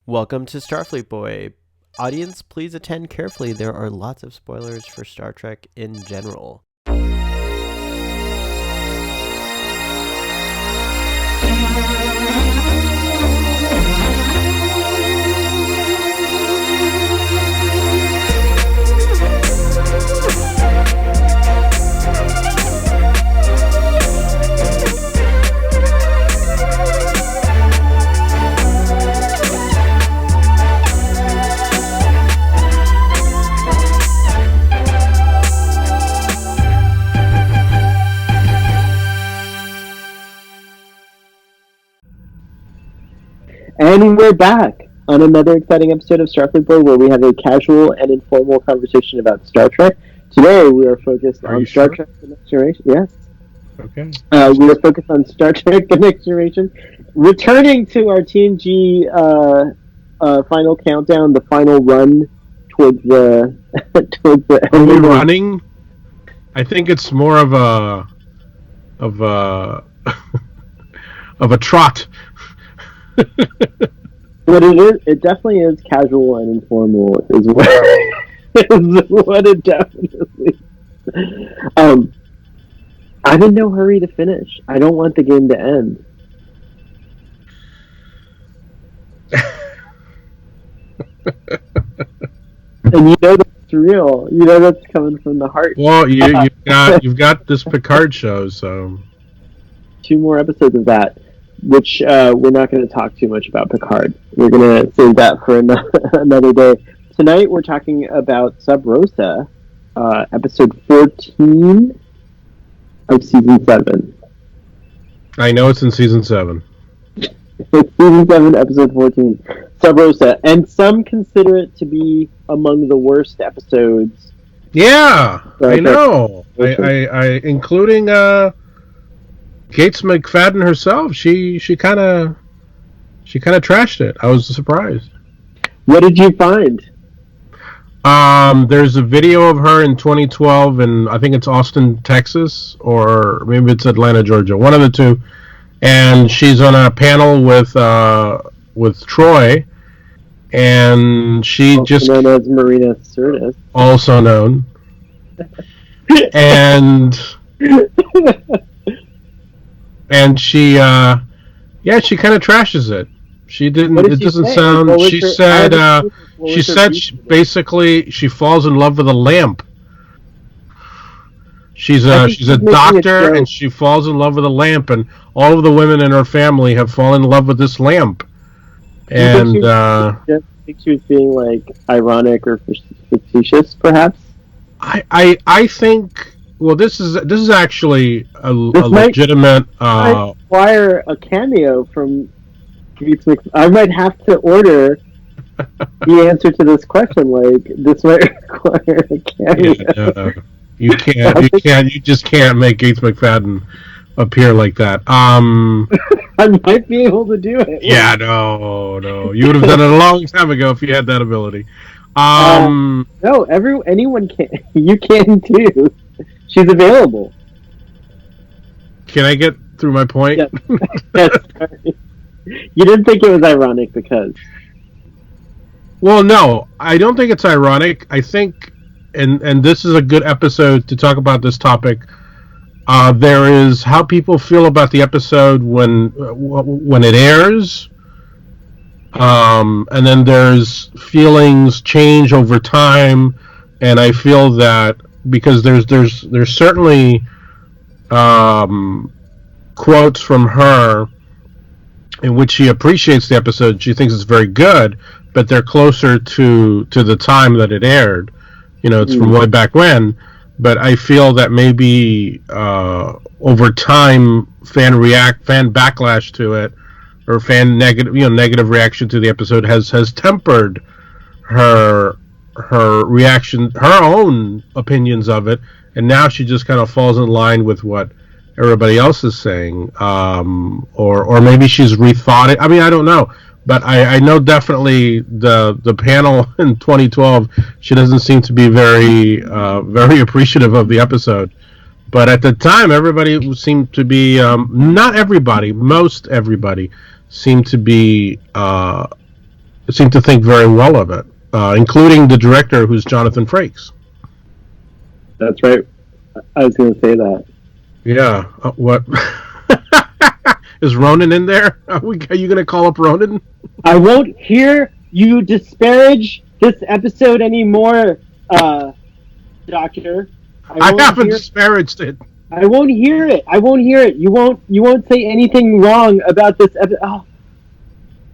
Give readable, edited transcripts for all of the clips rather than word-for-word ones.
Welcome to Starfleet Boy. Audience, please attend carefully. There are lots of spoilers for Star Trek in general. And we're back on another exciting episode of Starfleet Boy, where we have a casual and informal conversation about Star Trek. Today we are focused on Star Trek The Next Generation. Yes. Okay. We are focused on Star Trek The Next Generation. Returning to our TNG final countdown, the final run towards the Are we running? I think it's more of a trot. What it is, it definitely is casual and informal. Is what it definitely. I'm in no hurry to finish. I don't want the game to end. And you know that's real. You know that's coming from the heart. Well, you've got this Picard show, so 2 more episodes of that. Which we're not going to talk too much about Picard. We're going to save that for another day. Tonight we're talking about Sub Rosa, episode 14 of season 7. I know it's in season 7. It's season 7, episode 14, Sub Rosa, and some consider it to be among the worst episodes. Yeah, I know. I including Gates McFadden herself, she kind of trashed it. I was surprised. What did you find? There's a video of her in 2012, and I think it's Austin, Texas, or maybe it's Atlanta, Georgia. One of the two. And she's on a panel with Troy, and she also known as Marina Sirtis. Also known. And she, she kind of trashes it. She didn't. It doesn't sound. She said. She said basically she falls in love with a lamp. She's a doctor, and she falls in love with a lamp, and all of the women in her family have fallen in love with this lamp. And I think she was being like ironic or facetious, perhaps. I think. Well, this is actually a legitimate. I require a cameo from Gates McFadden. I might have to order the answer to this question. Like, this might require a cameo. Yeah, you can't. You just can't make Gates McFadden appear like that. I might be able to do it. Yeah, no. You would have done it a long time ago if you had that ability. No, anyone can. You can too. She's available. Can I get through my point? Yes. You didn't think it was ironic because... Well, no. I don't think it's ironic. I think, and this is a good episode to talk about this topic, there is how people feel about the episode when it airs, and then there's feelings change over time, and I feel that because there's certainly quotes from her in which she appreciates the episode. She thinks it's very good, but they're closer to the time that it aired. You know, it's from way back when. But I feel that maybe over time, fan backlash to it, or negative reaction to the episode has tempered her reaction, her own opinions of it, and now she just kind of falls in line with what everybody else is saying, or maybe she's rethought it. I mean, I don't know, but I know definitely the panel in 2012, she doesn't seem to be very appreciative of the episode. But at the time, everybody seemed to be not everybody, most everybody seemed to be seem to think very well of it, including the director, who's Jonathan Frakes. That's right. I was going to say that. Yeah. What? Is Ronan in there? Are you going to call up Ronan? I won't hear you disparage this episode anymore, Doctor. I haven't disparaged it. I won't hear it. I won't hear it. You won't say anything wrong about this episode. Oh.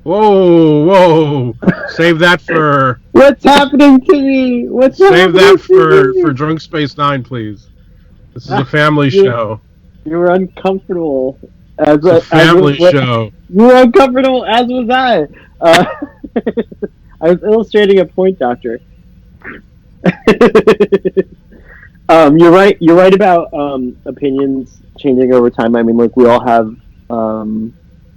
Whoa! Save that for. What's happening to me? Save that for Drunk Space Nine, please. This is a family show. You were uncomfortable. It's a family show. You were uncomfortable, as was I. I was illustrating a point, Doctor. You're right. You're right about opinions changing over time. I mean, like, we all have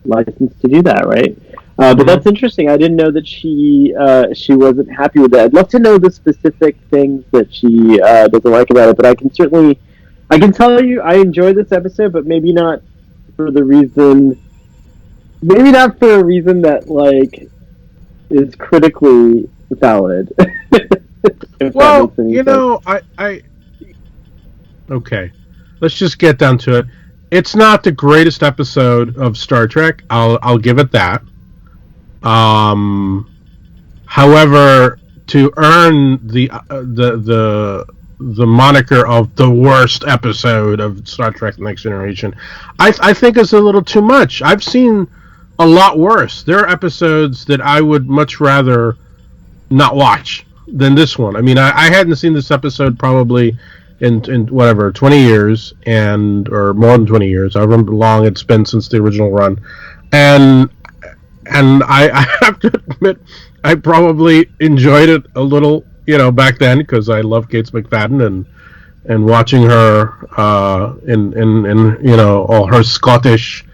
license to do that, right? But that's interesting. I didn't know that she wasn't happy with that. I'd love to know the specific things that she doesn't like about it. But I can tell you I enjoyed this episode, but maybe not for a reason that, like, is critically valid. Well, you know, I okay, let's just get down to it. It's not the greatest episode of Star Trek. I'll give it that. However, to earn the moniker of the worst episode of Star Trek Next Generation, I think is a little too much. I've seen a lot worse. There are episodes that I would much rather not watch than this one. I mean, I hadn't seen this episode probably in whatever 20 years or more than 20 years. I remember how long it's been since the original run, and I have to admit I probably enjoyed it a little, you know, back then, because I love Gates McFadden and watching her in you know, all her Scottish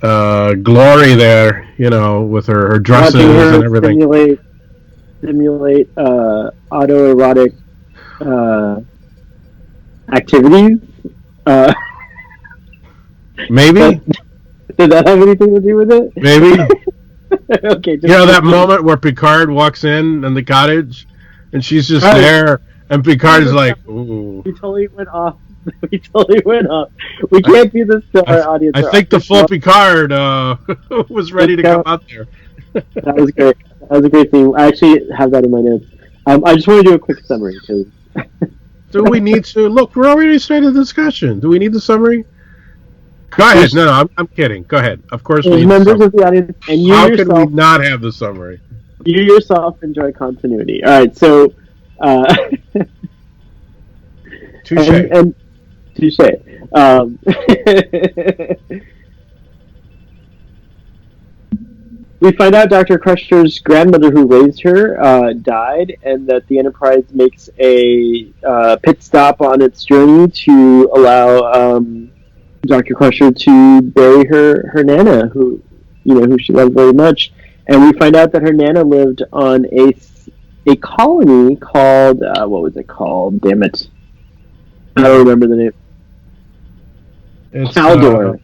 glory there, you know, with her dresses and everything. Simulate autoerotic activities. Maybe. Did that have anything to do with it? Maybe. Okay. You know that moment where Picard walks in the cottage, and she's just there, and Picard is like, "Ooh." We totally went off. We can't do this to our audience. I think the full Picard was ready to come out there. That was great. That was a great thing. I actually have that in my notes. I just want to do a quick summary. Do we need to? Look, we're already started the discussion. Do we need the summary? Go ahead. No, I'm kidding. Go ahead. Of course we need members of the audience, and you How yourself, can we not have the summary? You yourself enjoy continuity. All right, so... Touche. And touche. We find out Dr. Crusher's grandmother, who raised her, died, and that the Enterprise makes a pit stop on its journey to allow Dr. Crusher to bury her Nana, who she loved very much. And we find out that her Nana lived on a colony called what was it called? Damn it, I don't remember the name. It's Caldor.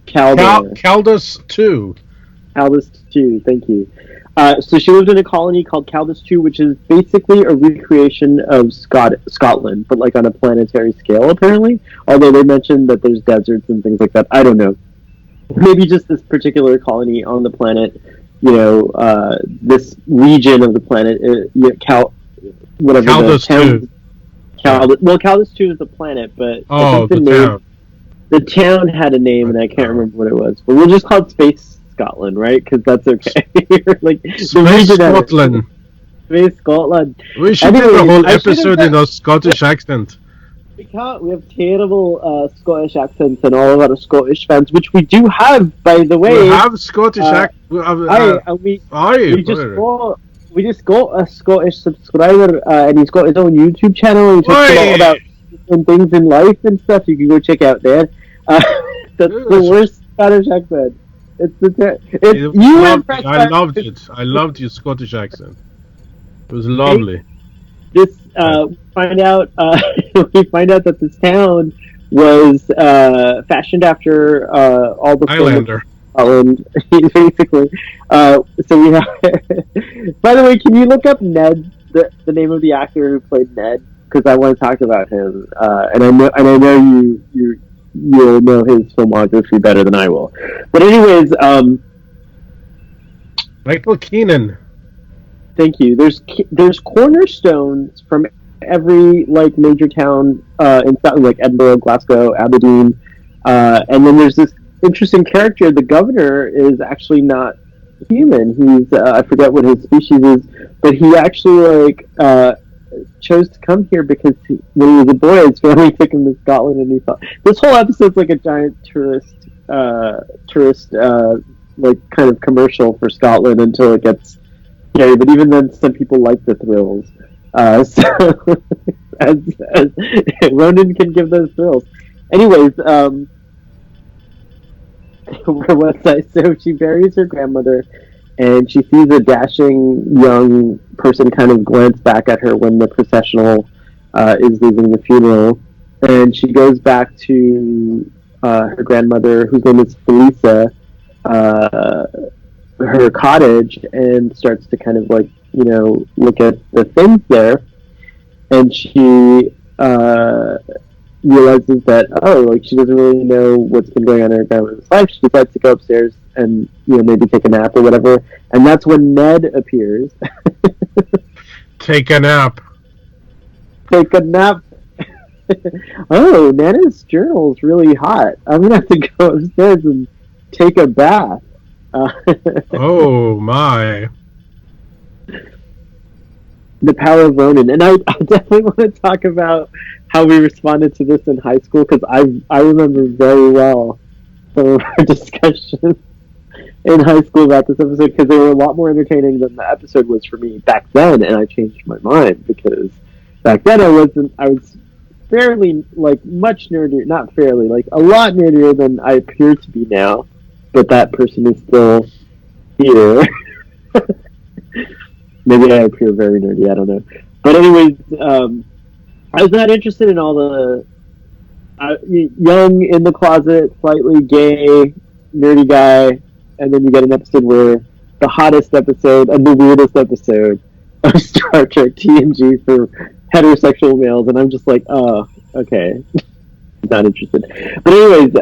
Caldus 2. Caldus 2, thank you. So she lived in a colony called Caldus 2, which is basically a recreation of Scotland, but like on a planetary scale, apparently. Although they mentioned that there's deserts and things like that. I don't know. Maybe just this particular colony on the planet, this region of the planet, Caldus 2. Caldus 2 is the planet, but I think the town had a name, and I can't remember what it was. But we'll just call it Space Scotland, right? Because that's okay. Space Scotland. Space Scotland. We should do a whole episode in a Scottish accent. We can't. We have terrible Scottish accents, and all of our Scottish fans, which we do have, by the way. We have Scottish accent. We just got a Scottish subscriber, and he's got his own YouTube channel. And he talks a lot about different things in life and stuff. You can go check out there. That's the worst Scottish accent. I loved it. I loved your Scottish accent. It was lovely. We find out that this town was fashioned after all the Highlander. Scotland. He basically. So we have. By the way, can you look up Ned, the name of the actor who played Ned? Because I want to talk about him, and I know you'll know his filmography better than I will. But anyways, Michael Keenan. thank you. There's cornerstones from every like major town in Scotland, like Edinburgh, Glasgow, Aberdeen, and then there's this interesting character. The governor is actually not human. He's I forget what his species is, but he actually chose to come here because when he was a boy, his family took him to Scotland, and he thought this whole episode's like a giant tourist like kind of commercial for Scotland until it gets scary. But even then, some people like the thrills. So as Ronan can give those thrills. Anyways, where was I? So she buries her grandmother, and she sees a dashing young person kind of glance back at her when the processional is leaving the funeral, and she goes back to her grandmother, whose name is Felisa, her cottage, and starts to kind of like look at the things there, and she realizes that she doesn't really know what's been going on in her grandmother's life. She decides to go upstairs and maybe take a nap or whatever, and that's when Ned appears. Take a nap. Take a nap. Oh, Nana's journal is really hot. I'm gonna have to go upstairs and take a bath. Oh my. The power of Ronan. And I definitely want to talk about how we responded to this in high school, because I remember very well some of our discussions in high school about this episode, because they were a lot more entertaining than the episode was for me back then, and I changed my mind, because back then I was fairly, like, much nerdier, not fairly, like, a lot nerdier than I appear to be now, but that person is still here. Maybe I appear very nerdy, I don't know. But anyways, I was not interested in all the young, in the closet, slightly gay, nerdy guy, and then you get an episode where the hottest episode and the weirdest episode of Star Trek TNG for heterosexual males, and I'm just like, oh, okay. Not interested. But anyways,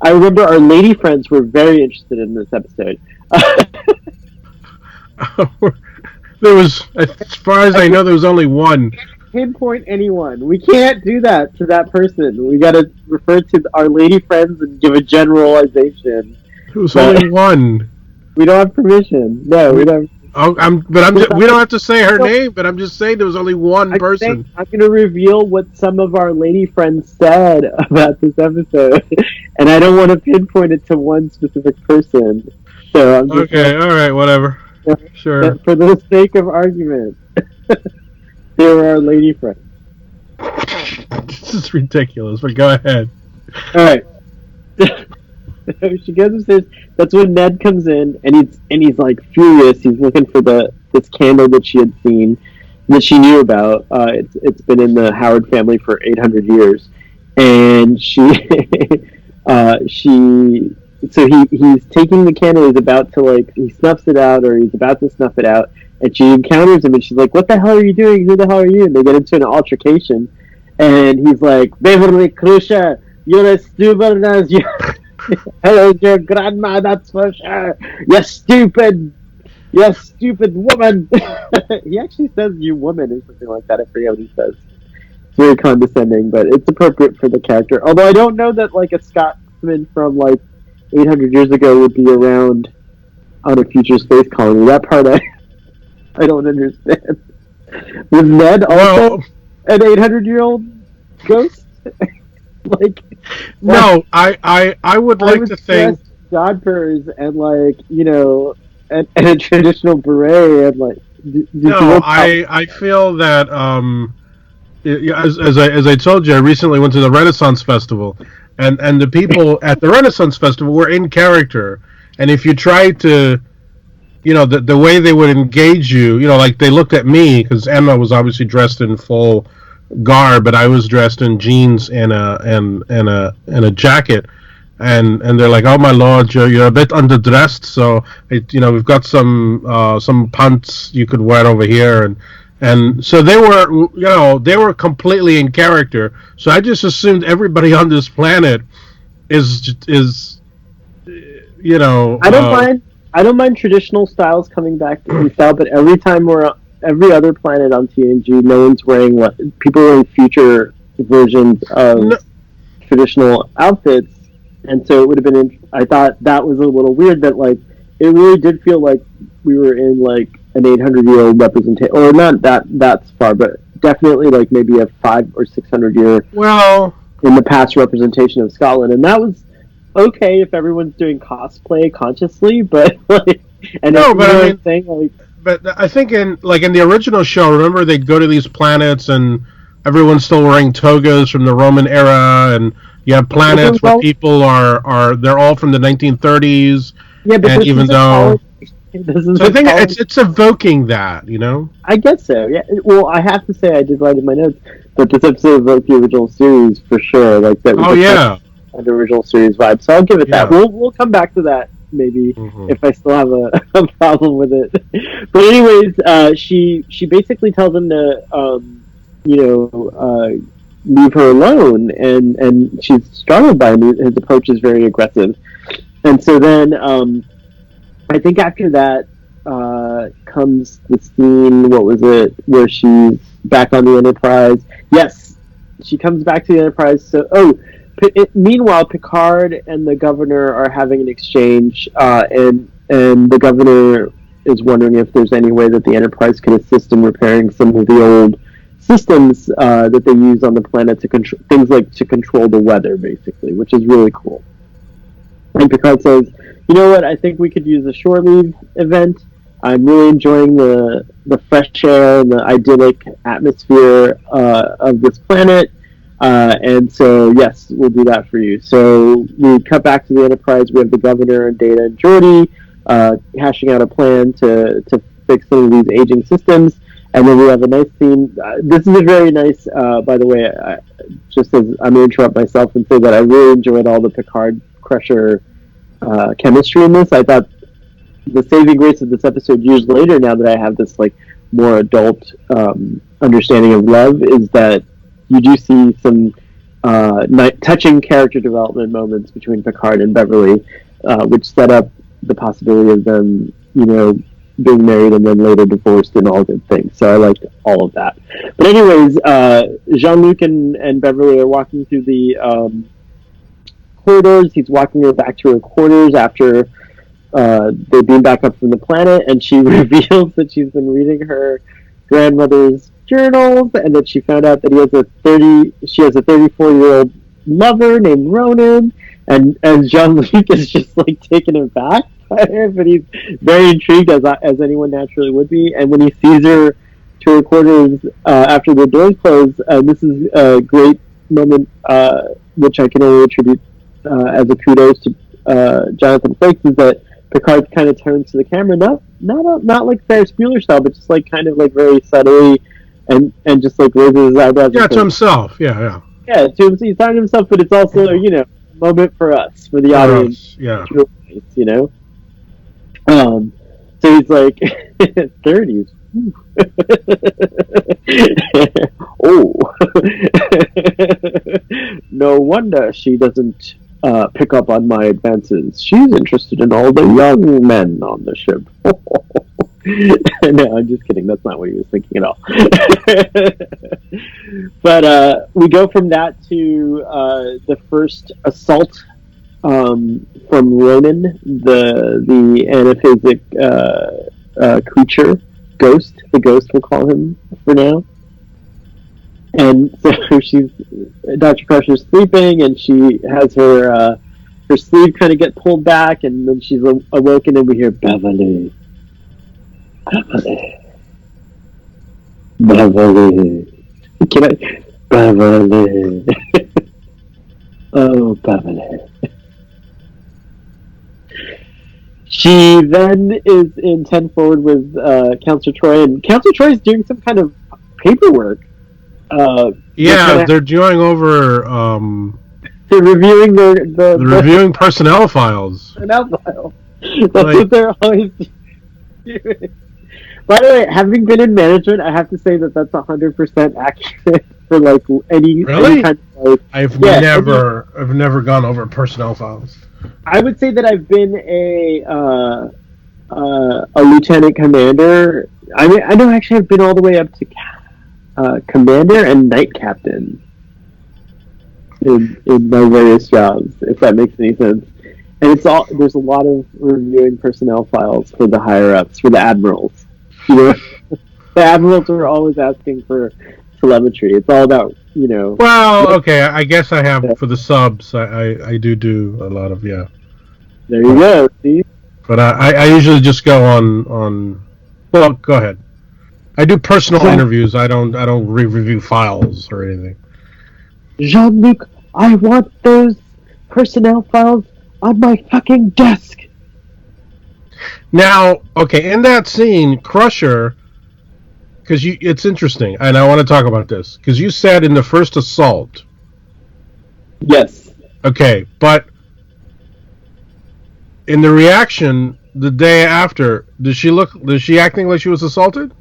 I remember our lady friends were very interested in this episode. There was, as far as I know, there was only one. Pinpoint anyone. We can't do that to that person. We got to refer to our lady friends and give a generalization. There was only one. We don't have permission. No, we don't. We don't have to say her name, but I'm just saying there was only one person. I'm going to reveal what some of our lady friends said about this episode, and I don't want to pinpoint it to one specific person. So I'm just all right, whatever. Sure. For the sake of argument, they were our lady friends. This is ridiculous, but go ahead. All right. She goes upstairs. That's when Ned comes in, and he's like furious. He's looking for this candle that she had seen, that she knew about. It's been in the Howard family for 800 years, and he's taking the candle. He's about to he snuffs it out, or he's about to snuff it out, and she encounters him, and she's like, "What the hell are you doing? Who the hell are you?" And they get into an altercation, and he's like, "Beverly Crusher, you're as stupid as you." Hello, your grandma, that's for sure. You stupid woman. He actually says "you woman" or something like that. I forget what he says. It's very condescending, but it's appropriate for the character. Although I don't know that a Scotsman from 800 years ago would be around on a future space colony. That part I don't understand. Was Ned also an 800-year-old ghost? No, I would like to think Godpers and and a traditional beret and no, I feel that as I told you, I recently went to the Renaissance Festival, and the people at the Renaissance Festival were in character, and if you tried to, the way they would engage you, they looked at me because Emma was obviously dressed in full garb, but I was dressed in jeans and a jacket, and they're like, "Oh my lord, you're a bit underdressed, so we've got some pants you could wear over here," and so they were completely in character. So I just assumed everybody on this planet is you know I don't mind. I don't mind traditional styles coming back in style, but every other planet on TNG, no one's wearing people are wearing future versions of no, traditional outfits, and so it would have been. I thought that was a little weird. That like it really did feel like we were in like an 800-year-old representation, or not that's far, but definitely like maybe a 500 or 600 year well. in the past representation of Scotland, and that was okay if everyone's doing cosplay consciously, but like, and No, if, but I mean, saying like, but I think in the original show, remember they'd go to these planets and everyone's still wearing togas from the Roman era, and you have planets where well, people are they're all from the 1930s, yeah, but and this even is a though, college. This is so I a think college. it's evoking that. I guess so. Yeah. Well, I have to say, I did write in my notes that this episode evoked the original series for sure. Like that was Oh yeah, the original series vibe. So I'll give it that. yeah. We'll come back to that maybe Hmm. if I still have a problem with it. But anyways, she basically tells him to you know leave her alone, and she's startled by him. His approach is very aggressive, and so then I think after that comes the scene. What was it? Where she's back on the Enterprise. Yes, she comes back to the Enterprise. So, meanwhile, Picard and the governor are having an exchange, and the governor is wondering if there's any way that the Enterprise could assist in repairing some of the old systems that they use on the planet to control things like to control the weather, basically, which is really cool. And Picard says, "You know what? I think we could use a shore leave event. I'm really enjoying the fresh air and the idyllic atmosphere of this planet. And so, yes, we'll do that for you." So we cut back to the Enterprise. We have the governor and Data and Geordi hashing out a plan to fix some of these aging systems. And then we have a nice scene. This is a very nice, by the way, just as I'm going to interrupt myself and say that I really enjoyed all the Picard Crusher chemistry in this. I thought the saving grace of this episode years later, now that I have this like more adult understanding of love, is that you do see some touching character development moments between Picard and Beverly, which set up the possibility of them, being married and then later divorced and all good things. So I liked all of that. But anyways, Jean-Luc and Beverly are walking through the corridors. He's walking her back to her quarters after they beam back up from the planet, and she reveals that she's been reading her grandmother's journals, and that she found out that she has a 34-year-old lover named Ronan, and Jean-Luc is just like taken aback by her, but he's very intrigued as anyone naturally would be. And when he sees her to her quarters after the doors close, this is a great moment, which I can only attribute as a kudos to Jonathan Frakes, is that Picard kind of turns to the camera, not like Ferris Bueller style, but just like kind of like very subtly, and just like raises his eyebrows. Yeah, to himself. Yeah. Yeah, to himself. He's talking to himself, but it's also a moment for us, for the audience. Yeah. So he's like 30s. Oh, no wonder she doesn't pick up on my advances. She's interested in all the young men on the ship. No, I'm just kidding. That's not what he was thinking at all. But we go from that to the first assault from Ronan, the anaphasic creature, ghost. The ghost, we'll call him for now. And so Dr. Crusher's sleeping, and she has her sleeve kind of get pulled back, and then she's awoken, and we hear Beverly. Can I? Beverly. Oh, Beverly. She then is in 10 forward with Counselor Troy, and Counselor Troy is doing some kind of paperwork. They're going over They're reviewing They're reviewing personnel files. personnel file. That's what they're always doing. By the way, having been in management, I have to say that that's 100% accurate for like any kind of like. I've never gone over personnel files. I would say that I've been a lieutenant commander. I mean, I know actually I've been all the way up to commander and knight captain in my various jobs, if that makes any sense. And there's a lot of reviewing personnel files for the higher ups, for the admirals. You know, the admirals are always asking for telemetry. It's all about, you know. Well, okay, I guess I have for the subs. I do a lot of There you go. See. But I usually just go on. Well, go ahead. I do personal interviews. I don't review files or anything. Jean-Luc, I want those personnel files on my fucking desk. Now, okay, in that scene, Crusher, because it's interesting, and I want to talk about this because you said in the first assault. Yes. Okay, but in the reaction the day after, does she acting like she was assaulted?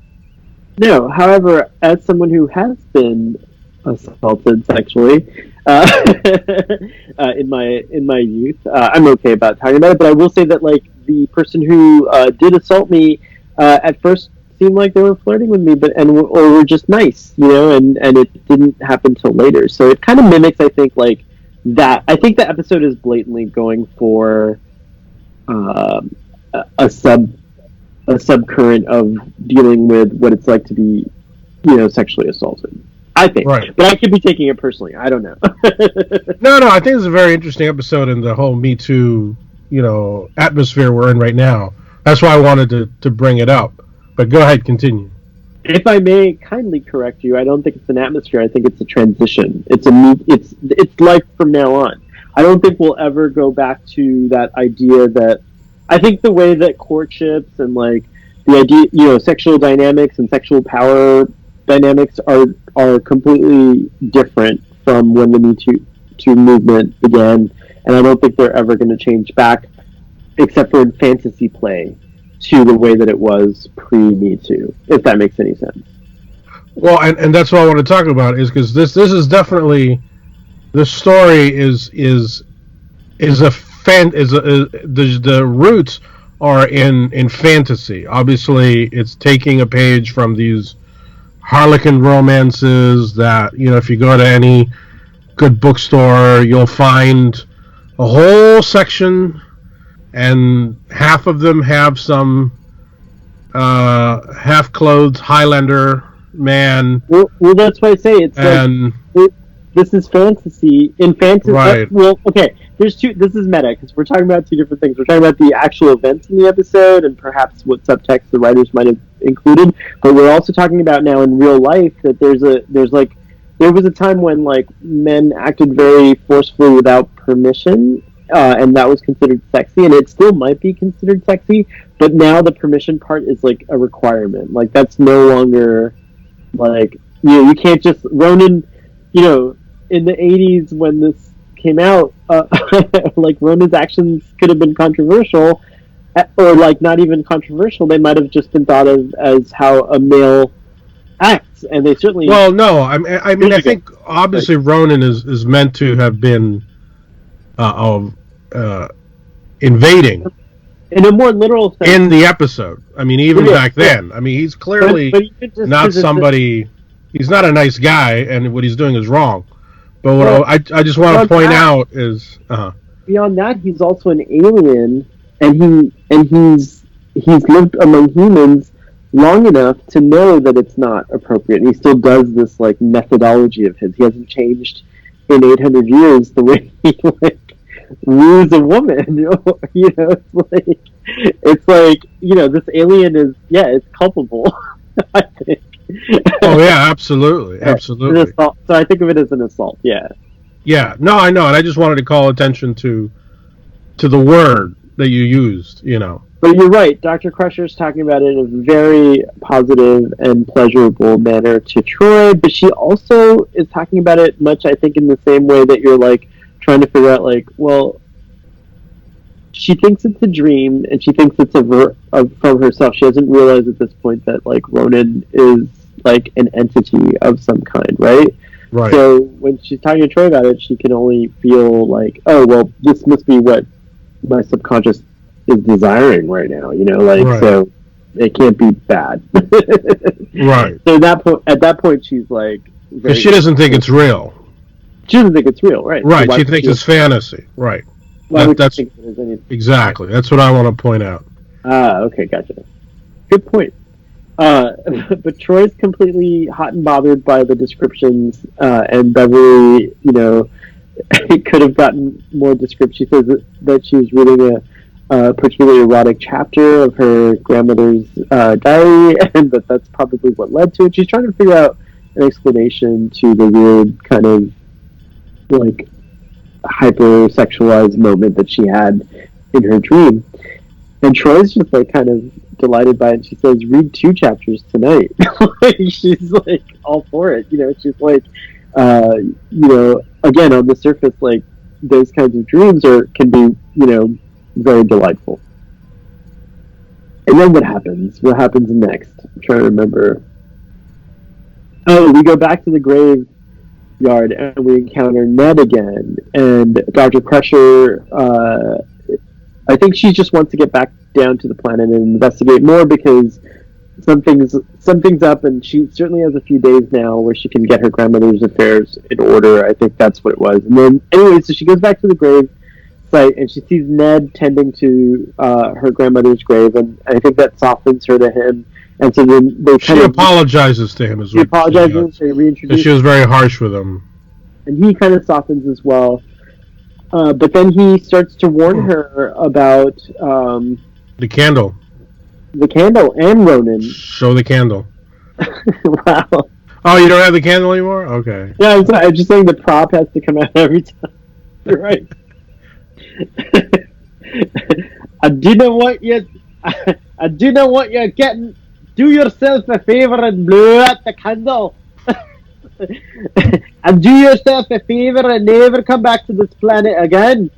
No. However, as someone who has been assaulted sexually in my youth, I'm okay about talking about it. But I will say that like the person who did assault me at first seemed like they were flirting with me, or were just nice, you know, and it didn't happen till later. So it kind of mimics, I think, like that. I think the episode is blatantly going for a subcurrent of dealing with what it's like to be, you know, sexually assaulted. I think, right. But I could be taking it personally. I don't know. No, I think it's a very interesting episode in the whole Me Too, you know, atmosphere we're in right now. That's why I wanted to bring it up. But go ahead, continue. If I may kindly correct you, I don't think it's an atmosphere. I think it's a transition. It's life from now on. I don't think we'll ever go back to that idea that. I think the way that courtships and like the idea, you know, sexual dynamics and sexual power dynamics are completely different from when the Me Too movement began, and I don't think they're ever going to change back, except for in fantasy play, to the way that it was pre-Me Too, if that makes any sense. Well, and that's what I want to talk about is because this is definitely the story the roots are in fantasy. Obviously, it's taking a page from these Harlequin romances that, you know, if you go to any good bookstore, you'll find a whole section, and half of them have some half-clothed Highlander man. Well, that's why I say it's like this is fantasy. In fantasy, right? Well, okay. There's two. This is meta because we're talking about two different things. We're talking about the actual events in the episode and perhaps what subtext the writers might have included. But we're also talking about now in real life that there was a time when like men acted very forcefully without permission, and that was considered sexy, and it still might be considered sexy. But now the permission part is like a requirement. Like that's no longer like you can't just Ronan. You know, in the 80s when this came out, like Ronan's actions could have been controversial, or like not even controversial. They might have just been thought of as how a male acts, and they certainly. Well, no, I mean, I think obviously Ronan is meant to have been invading in a more literal sense in the episode. I mean, even back then. I mean, he's clearly not somebody. He's not a nice guy, and what he's doing is wrong. But what I just want to point out is beyond that, he's also an alien, and he's lived among humans long enough to know that it's not appropriate. And he still does this like methodology of his. He hasn't changed in 800 years the way he like woos a woman. You know, it's like you know, this alien is it's culpable. I think. Oh yeah, absolutely. So I think of it as an assault. Yeah. No, I know, and I just wanted to call attention to the word that you used. You know. But you're right. Dr. Crusher's talking about it in a very positive and pleasurable manner to Troy, but she also is talking about it much, I think, in the same way that you're like trying to figure out, like, well, she thinks it's a dream, and she thinks it's from herself. She doesn't realize at this point that, like, Ronan is, like, an entity of some kind, right? Right. So when she's talking to Troy about it, she can only feel like, oh, well, this must be what my subconscious is desiring right now, like, Right. So it can't be bad. Right. So at that point, she's like, because she doesn't think it's real. She doesn't think it's real, right? Right. So she thinks it's fantasy. Right. Why would That's you think there's any... exactly. That's what I want to point out. Okay, gotcha. Good point. But Troy's completely hot and bothered by the descriptions, and Beverly, could have gotten more description. She says that she was reading a particularly erotic chapter of her grandmother's diary, and that's probably what led to it. She's trying to figure out an explanation to the weird kind of, like, hyper-sexualized moment that she had in her dream. And Troy's just, like, kind of delighted by it. And she says, read 2 chapters tonight. She's, like, all for it. She's like, again, on the surface, like, those kinds of dreams can be, very delightful. And then what happens? What happens next? I'm trying to remember. Oh, we go back to the graveyard and we encounter Ned again. And Dr. Crusher, I think she just wants to get back down to the planet and investigate more because something's up, and she certainly has a few days now where she can get her grandmother's affairs in order. I think that's what it was. And then, anyway, so she goes back to the grave site, and she sees Ned tending to her grandmother's grave, and I think that softens her to him. And so then she apologizes to him as well. She apologizes. They reintroduce. She was very harsh with him, and he kind of softens as well. But then he starts to warn her about the candle. The candle and Ronan. Show the candle. Wow. Oh, you don't have the candle anymore? Okay. Yeah, I'm just saying the prop has to come out every time. You're right. I do not want you getting. Do yourself a favor and blow out the candle. And do yourself a favor and never come back to this planet again.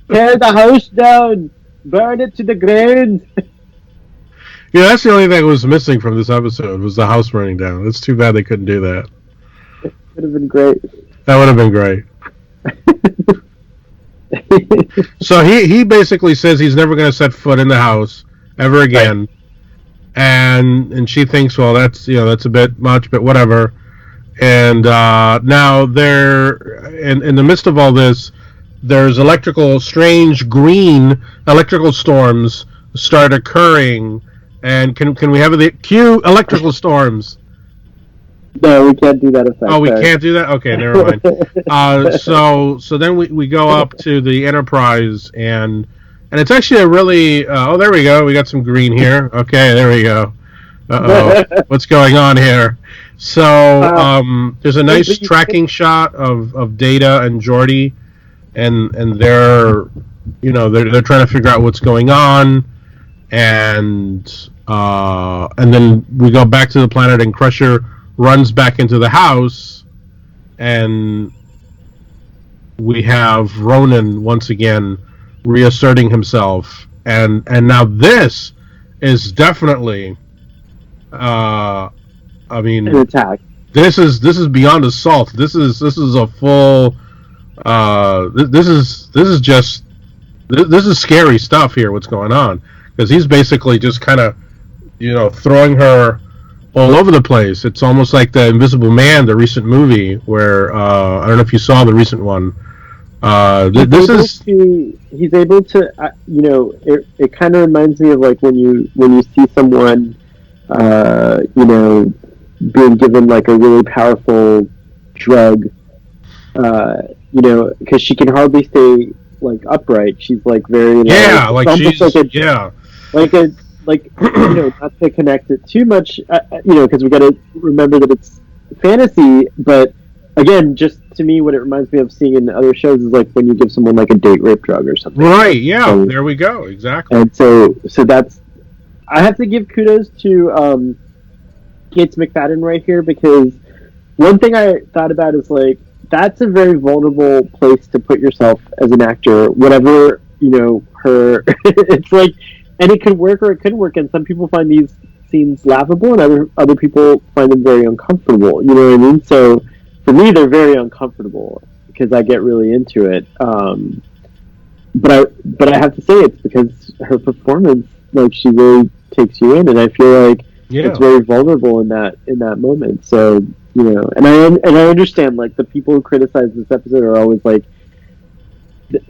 Tear the house down. Burn it to the ground. Yeah, that's the only thing that was missing from this episode was the house burning down. It's too bad they couldn't do that. It would have been great. That would have been great. So he basically says he's never going to set foot in the house ever again. Right. And she thinks, well, that's a bit much, but whatever. And now they're in the midst of all this. There's strange green electrical storms start occurring, and can we have the cue electrical storms? No, we can't do that effect. Oh, we can't do that? Okay, never mind. So then we go up to the Enterprise, and it's actually a really there we go. We got some green here. Okay, there we go. What's going on here? So there's a nice tracking shot of Data and Geordi. And they're trying to figure out what's going on, and then we go back to the planet, and Crusher runs back into the house, and we have Ronan once again reasserting himself, and now this is definitely an attack. This is beyond assault. This is a full. This is scary stuff here. What's going on? Because he's basically just kind of, throwing her all over the place. It's almost like the Invisible Man, the recent movie, where I don't know if you saw the recent one. He's able to. It kind of reminds me of like when you see someone, being given like a really powerful drug. Because she can hardly stay like upright. She's like very not to connect it too much. Because we got to remember that it's fantasy. But again, just to me, what it reminds me of seeing in other shows is like when you give someone like a date rape drug or something. Right? Yeah. There we go. Exactly. And so that's. I have to give kudos to Gates McFadden right here, because one thing I thought about is like, that's a very vulnerable place to put yourself as an actor. Whatever her, it's like, and it could work or it couldn't work. And some people find these scenes laughable, and other people find them very uncomfortable. You know what I mean? So for me, they're very uncomfortable because I get really into it. But I have to say it's because her performance, like, she really takes you in, and I feel like it's very vulnerable in that moment. So and I understand, like, the people who criticize this episode are always like,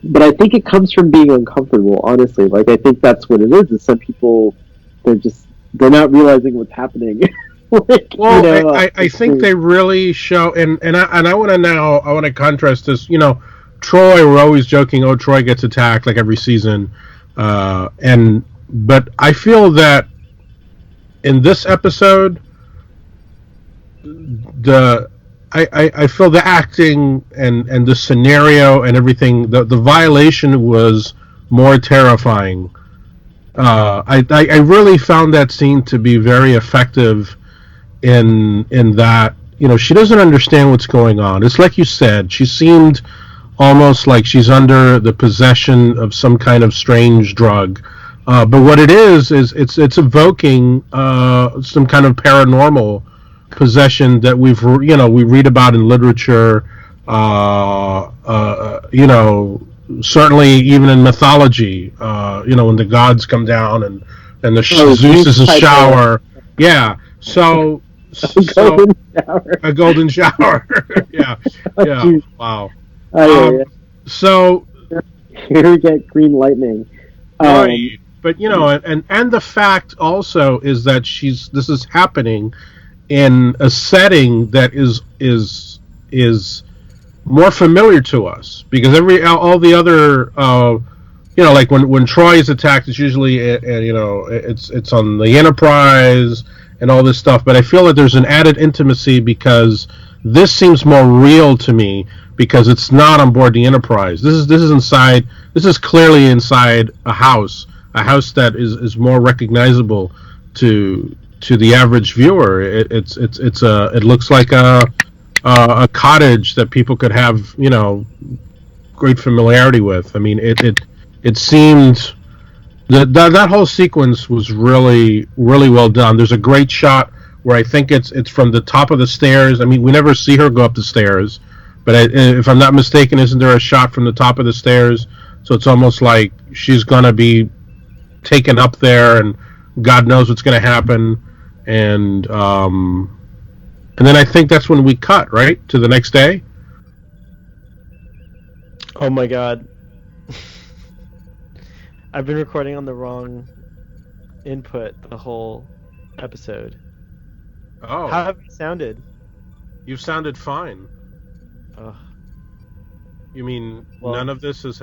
but I think it comes from being uncomfortable. Honestly, like, I think that's what it is. Is some people they're not realizing what's happening. Like, I think they really show, and I want to contrast this. Troy, we're always joking, oh, Troy gets attacked like every season, but I feel that in this episode, I feel the acting and the scenario and everything, the violation was more terrifying. I really found that scene to be very effective in that, she doesn't understand what's going on. It's like you said, she seemed almost like she's under the possession of some kind of strange drug. But what it is it's evoking some kind of paranormal possession that we read about in literature. Certainly even in mythology. When the gods come down and Zeus is a shower. Yeah. So golden shower. A golden shower. Yeah. Wow. So here we get green lightning. Right. But and the fact also is that this is happening in a setting that is more familiar to us, because all the other like when Troy is attacked, it's usually it's on the Enterprise and all this stuff. But I feel that there's an added intimacy because this seems more real to me, because it's not on board the Enterprise. This is inside. This is clearly inside a house that is more recognizable to the average viewer. It looks like a cottage that people could have great familiarity with. I mean, it seemed that whole sequence was really, really well done. There's a great shot where I think it's from the top of the stairs. I mean, we never see her go up the stairs, but if I'm not mistaken, isn't there a shot from the top of the stairs? So it's almost like she's gonna be taken up there, and God knows what's gonna happen. And then I think that's when we cut, right, to the next day. Oh my God. I've been recording on the wrong input the whole episode. Oh. How have you sounded? You sounded fine. Ugh. You mean none of this is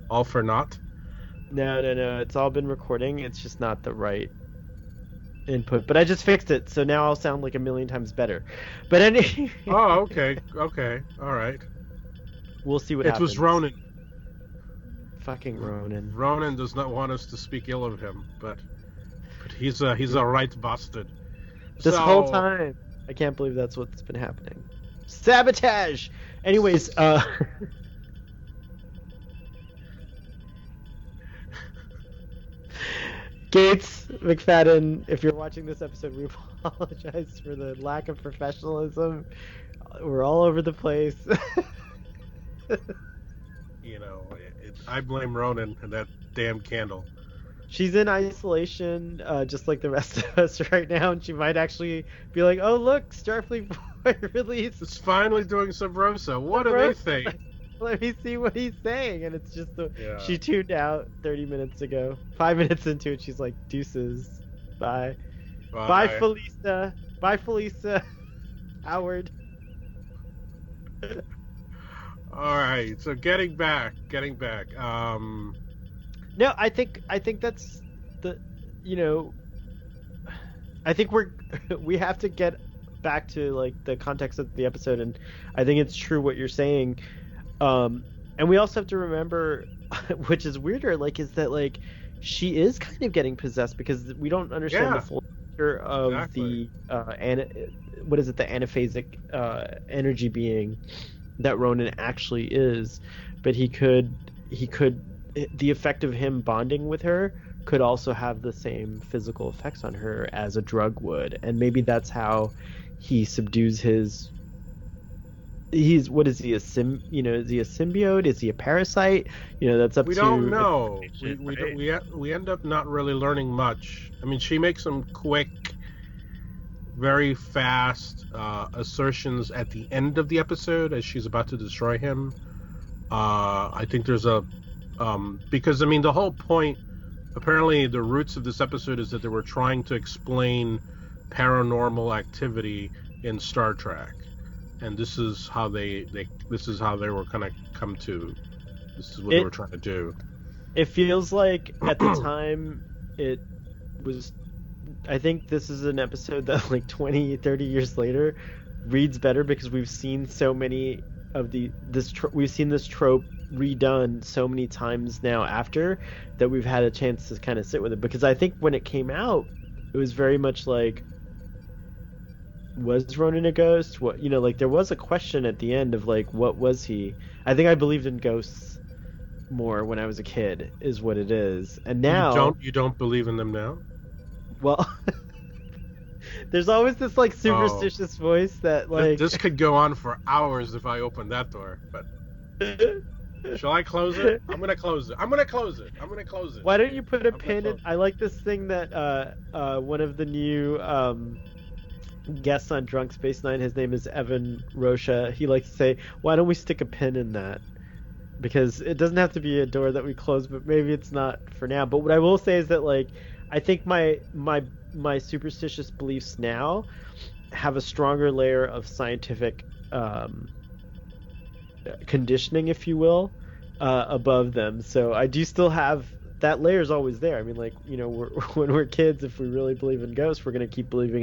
all for naught? No. It's all been recording. It's just not the right input. But I just fixed it, so now I'll sound like a million times better. But Oh, okay. All right. We'll see what happens. It was Ronan. Fucking Ronan. Ronan does not want us to speak ill of him, but he's a right bastard. This whole time, I can't believe that's what's been happening. Sabotage. Anyways, Gates, McFadden, if you're watching this episode, we apologize for the lack of professionalism. We're all over the place. I blame Ronan and that damn candle. She's in isolation, just like the rest of us right now, and she might actually be like, "Oh, look, Starfleet 4 released. It's finally doing some Rosa. What do they think? Let me see what he's saying." And it's just she tuned out 30 minutes ago. 5 minutes into it, she's like, "Deuces, bye, bye, Felisa, bye, Felisa, Howard." All right, so getting back. No, I think that's the, I think we have to get back to like the context of the episode, and I think it's true what you're saying. And we also have to remember, which is weirder, like, is that like she is kind of getting possessed, because we don't understand the full nature of the what is it? The anaphasic energy being that Ronan actually is, but he could the effect of him bonding with her could also have the same physical effects on her as a drug would, and maybe that's how he subdues his. What is he, is he a symbiote? Is he a parasite? That's up to. We don't know. Right? We end up not really learning much. I mean, she makes some quick, very fast assertions at the end of the episode as she's about to destroy him. I think there's because I mean the whole point, apparently the roots of this episode is that they were trying to explain paranormal activity in Star Trek, and this is how they were gonna come to. This is what they were trying to do. It feels like at the time it was. I think this is an episode that like 20, 30 years later reads better because we've seen so many of we've seen this trope redone so many times now after that we've had a chance to kind of sit with it. Because I think when it came out, it was very much like, was Ronan a ghost? What, like there was a question at the end of like, what was he? I think I believed in ghosts more when I was a kid, is what it is. And now you don't believe in them now? Well, there's always this like superstitious voice that like this could go on for hours if I open that door, but shall I close it? I'm gonna close it. Why don't you put a pin in? I like this thing that one of the new guests on Drunk Space Nine, his name is Evan Rosa, he likes to say, why don't we stick a pin in that? Because it doesn't have to be a door that we close, but maybe it's not for now. But what I will say is that like I think my superstitious beliefs now have a stronger layer of scientific conditioning, if you will, above them. So I do still have that layer is always there. I mean, like, when we're kids, if we really believe in ghosts, we're gonna keep believing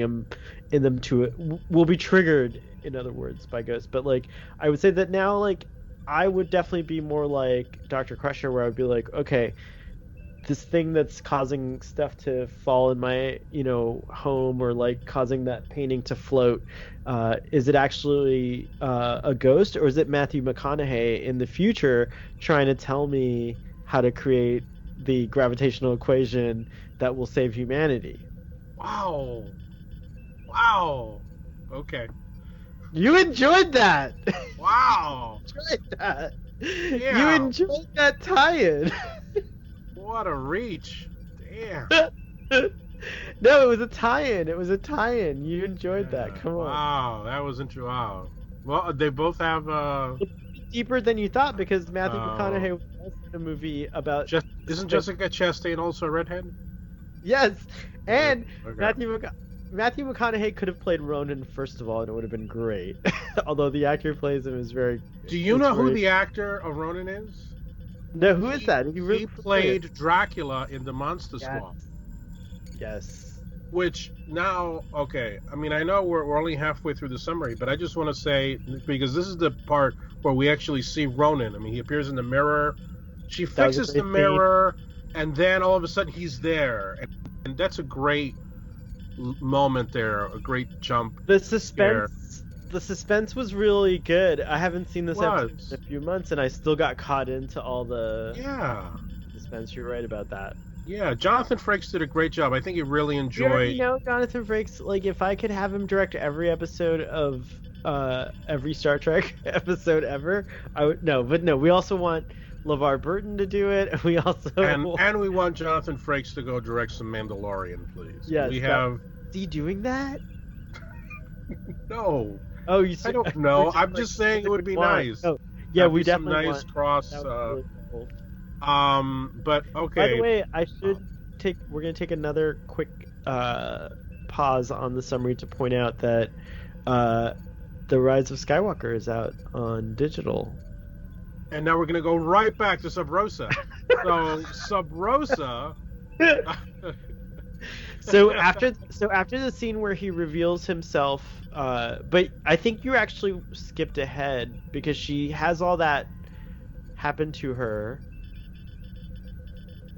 in them we'll be triggered, in other words, by ghosts. But like, I would say that now, like, I would definitely be more like Dr. Crusher, where I would be like, okay, this thing that's causing stuff to fall in my home, or like causing that painting to float, is it actually a ghost, or is it Matthew McConaughey in the future trying to tell me how to create the gravitational equation that will save humanity? Wow. Okay. You enjoyed that. Wow. You enjoyed that. Yeah. You enjoyed that tie-in. What a reach. Damn. No, it was a tie-in. You enjoyed that. Come on. Wow, that was interesting. Wow. Well, they both have It's deeper than you thought, because Matthew McConaughey was also in a movie about isn't Jessica Chastain also a redhead? Yes. And okay. Matthew McConaughey could have played Ronan, first of all, and it would have been great. Although the actor who plays him is very... Do you know who the actor of Ronan is? No, who is that? He played Dracula in the Monster Squad. Yes. Which now, okay, I mean, I know we're only halfway through the summary, but I just want to say, because this is the part where we actually see Ronan. I mean, he appears in the mirror. She fixes the mirror, and then all of a sudden he's there. And that's a great moment there, a great jump. The suspense was really good. I haven't seen this episode in a few months, and I still got caught into all the suspense. You're right about that. Yeah, Jonathan Frakes did a great job. I think he really enjoyed... Jonathan Frakes, like, if I could have him direct every episode of every Star Trek episode ever, I would... No, we also want LeVar Burton to do it. We also... And we want Jonathan Frakes to go direct some Mandalorian, please. Yes. Have... Is he doing that? No. Oh, I don't know. I'm just saying it would be nice. Oh, yeah, we definitely some nice cross... Really cool. But okay. By the way, we're gonna take another quick pause on the summary to point out that The Rise of Skywalker is out on digital. And now we're gonna go right back to Sub Rosa. So Sub Rosa. So after the scene where he reveals himself, but I think you actually skipped ahead, because she has all that happen to her.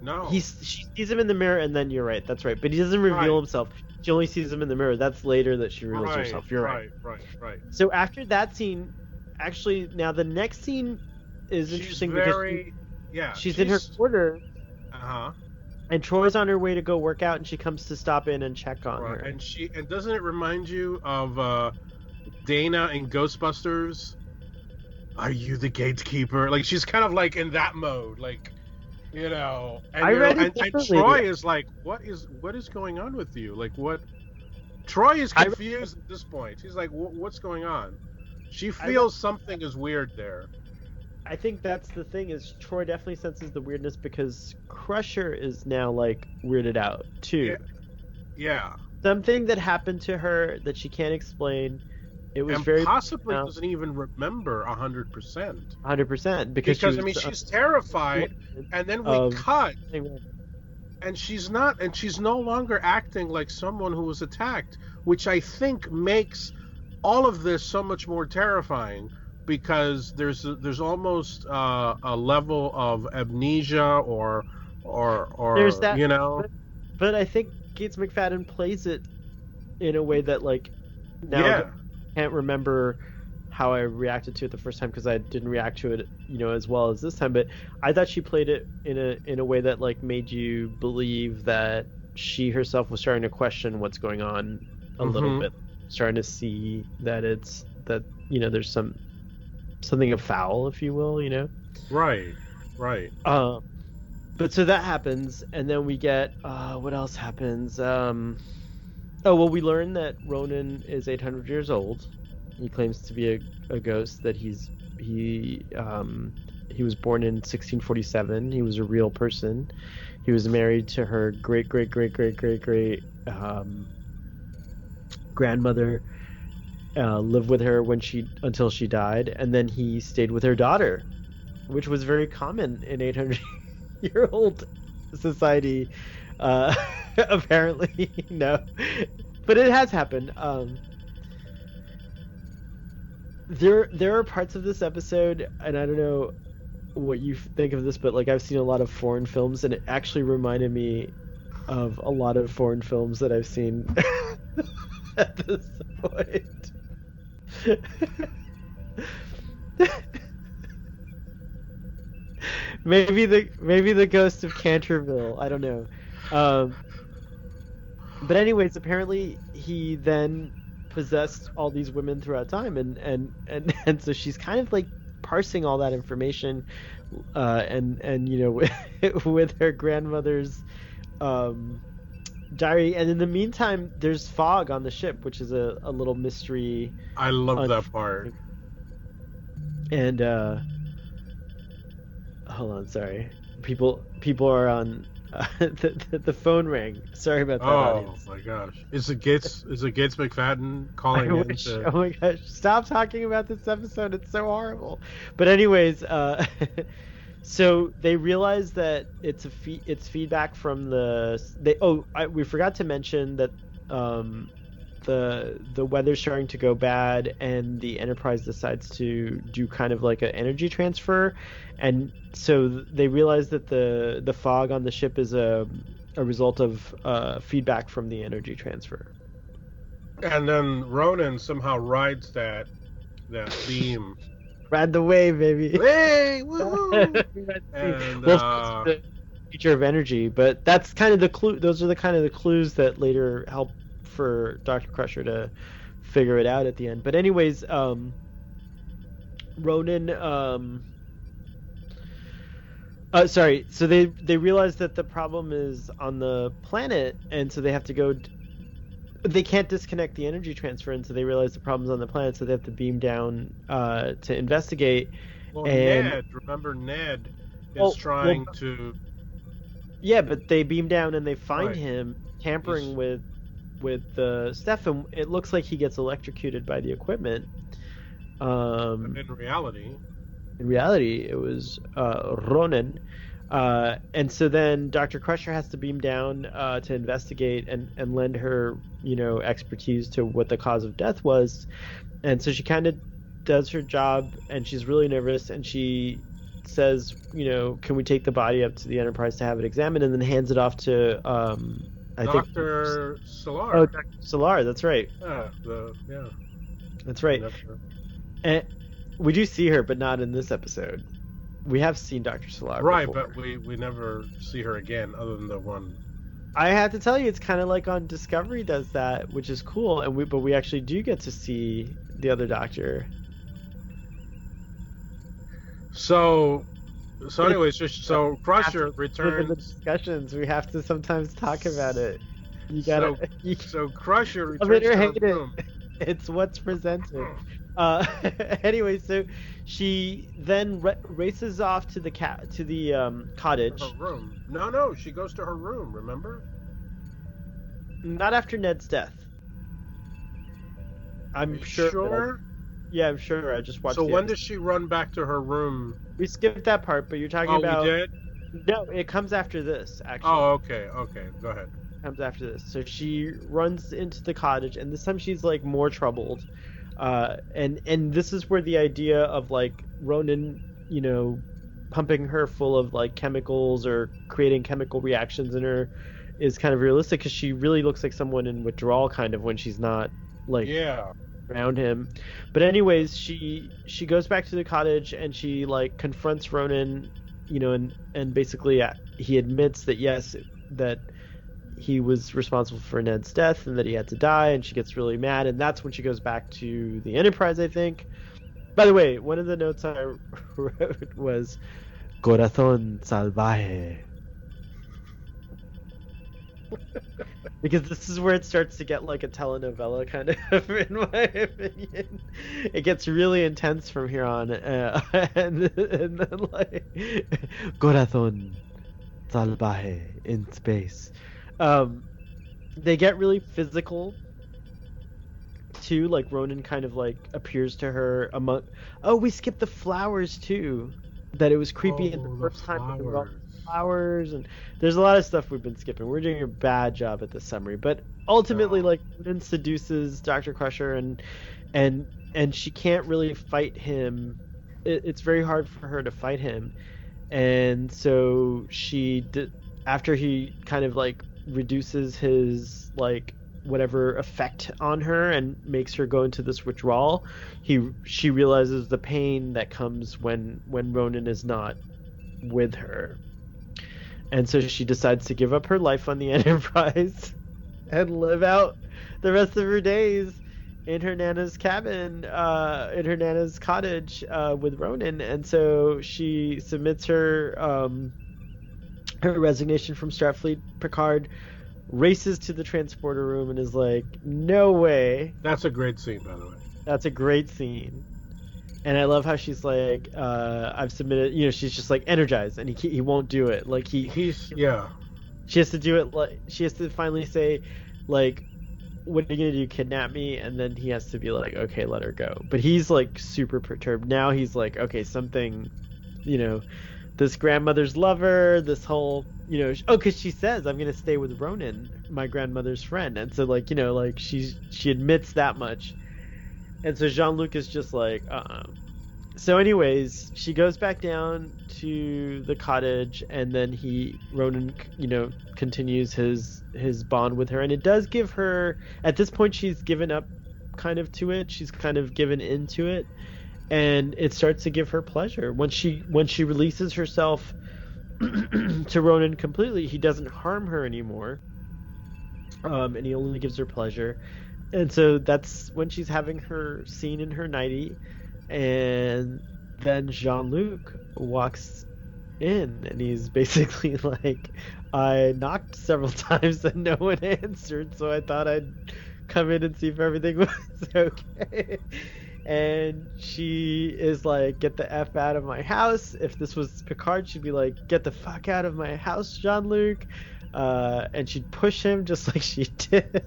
No. She sees him in the mirror, and then you're right. That's right. But he doesn't reveal himself. She only sees him in the mirror. That's later that she reveals herself. You're right. Right. So after that scene, actually, now the next scene is interesting because she's in her quarters. And Troy's on her way to go work out, and she comes to stop in and check on her. And doesn't it remind you of Dana in Ghostbusters? Are you the gatekeeper? Like, she's kind of like in that mode, like, you know. And, and Troy is like, what is going on with you? Like, what? Troy is confused at this point. He's like, what's going on? She feels something is weird there. I think that's the thing, is Troy definitely senses the weirdness because Crusher is now, like, weirded out, too. Yeah. Something that happened to her that she can't explain. It was and possibly doesn't even remember 100%. 100%. Because she's terrified, and then we cut, and she's no longer acting like someone who was attacked, which I think makes all of this so much more terrifying. Because there's almost a level of amnesia or there's that, you know. But I think Gates McFadden plays it in a way that, like, now I can't remember how I reacted to it the first time because I didn't react to it, you know, as well as this time. But I thought she played it in a way that, like, made you believe that she herself was starting to question what's going on a little bit, starting to see that you know, there's something afoul, if you will, you know. Right. But so that happens, and then we get what else happens? We learn that Ronan is 800 years old. He claims to be a ghost. That he was born in 1647. He was a real person. He was married to her great grandmother. Lived with her until she died, and then he stayed with her daughter, which was very common in 800-year-old society. Apparently, no, but it has happened. There are parts of this episode, and I don't know what you think of this, but, like, I've seen a lot of foreign films, and it actually reminded me of a lot of foreign films that I've seen at this point. maybe the ghost of Canterville. I don't know. But anyways, apparently he then possessed all these women throughout time, and so she's kind of, like, parsing all that information, and you know, with her grandmother's diary. And in the meantime, there's fog on the ship, which is a little mystery. I love that part. And hold on, sorry, people are on. The phone rang. Sorry about that. Audience. My gosh! Is it Gates McFadden calling in? Oh my gosh! Stop talking about this episode. It's so horrible. But anyways, so they realize that it's feedback from we forgot to mention that the weather's starting to go bad, and the Enterprise decides to do kind of like an energy transfer, and so they realize that the fog on the ship is a result of feedback from the energy transfer. And then Ronan somehow rides that beam. Ride the wave, baby. Hey, woohoo! And the feature of energy, but that's kind of the clue. Those are the kind of the clues that later help for Dr. Crusher to figure it out at the end. But anyways, Ronan. So they realize that the problem is on the planet, and so they have to go. They can't disconnect the energy transfer, and so they realize the problem's on the planet, so they have to beam down to investigate. Well, Ned is trying to. Yeah, but they beam down and they find him tampering with the stuff, and it looks like he gets electrocuted by the equipment. In reality, it was Ronan. And so then Dr. Crusher has to beam down to investigate and lend her, expertise to what the cause of death was. And so she kind of does her job, and she's really nervous, and she says, can we take the body up to the Enterprise to have it examined, and then hands it off to Dr. Solar. Oh, Dr. Solar, that's right. Yeah. That's right. And we do see her, but not in this episode. We have seen Dr. Solar before. But we never see her again, other than the one. I have to tell you, it's kind of like on Discovery does that, which is cool, but we actually do get to see the other Doctor. So anyways, so Crusher returns. The discussions, we have to sometimes talk about it. You gotta. So Crusher returns to her room. It's what's presented. Anyway, so she then races off to the cottage. Her room. No, she goes to her room. Remember? Not after Ned's death. I'm sure. Yeah, I'm sure. I just watched. So when does she run back to her room? We skipped that part, but you're talking about. Oh, we did? No, it comes after this. Actually. Oh, okay. Go ahead. It comes after this. So she runs into the cottage, and this time she's like more troubled. And this is where the idea of like Ronan, pumping her full of like chemicals or creating chemical reactions in her is kind of realistic, because she really looks like someone in withdrawal kind of when she's not like around him. But anyways, she goes back to the cottage and she like confronts Ronan, and basically he admits that yes, that he was responsible for Ned's death and that he had to die, and she gets really mad, and that's when she goes back to the Enterprise, I think. By the way, one of the notes I wrote was Corazón Salvaje. Because this is where it starts to get like a telenovela kind of, in my opinion. It gets really intense from here on, and then like Corazón Salvaje in space. They get really physical too, like Ronan kind of like appears to her among. Oh, we skipped the flowers too. That it was creepy in the first time. Flowers, and there's a lot of stuff we've been skipping. We're doing a bad job at this summary, but ultimately, like Ronan seduces Dr. Crusher, and she can't really fight him. It's very hard for her to fight him, and so after he kind of like reduces his like whatever effect on her and makes her go into this withdrawal, she realizes the pain that comes when Ronan is not with her. And so she decides to give up her life on the Enterprise and live out the rest of her days in her Nana's cabin, in her Nana's cottage with Ronan. And so she submits her resignation from Starfleet. Picard races to the transporter room and is like, no way. That's a great scene, by the way. That's a great scene. And I love how she's like, I've submitted, she's just like energized, and he won't do it. Like she has to do it. Like she has to finally say, like, what are you gonna do? Kidnap me? And then he has to be like, okay, let her go. But he's like super perturbed now. He's like, okay, something, this grandmother's lover, this whole, because she says I'm gonna stay with Ronan, my grandmother's friend, and so like, like she admits that much. And so Jean-Luc is just like, So anyways, she goes back down to the cottage, and then Ronan, continues his bond with her. And it does give her, at this point, she's given up kind of to it. She's kind of given into it. And it starts to give her pleasure. When she releases herself to Ronan completely, he doesn't harm her anymore. And he only gives her pleasure. And so that's when she's having her scene in her nightie, and then Jean-Luc walks in, and he's basically like, I knocked several times and no one answered, so I thought I'd come in and see if everything was okay. And she is like, get the F out of my house. If this was Picard, she'd be like, get the fuck out of my house, Jean-Luc. And she'd push him just like she did.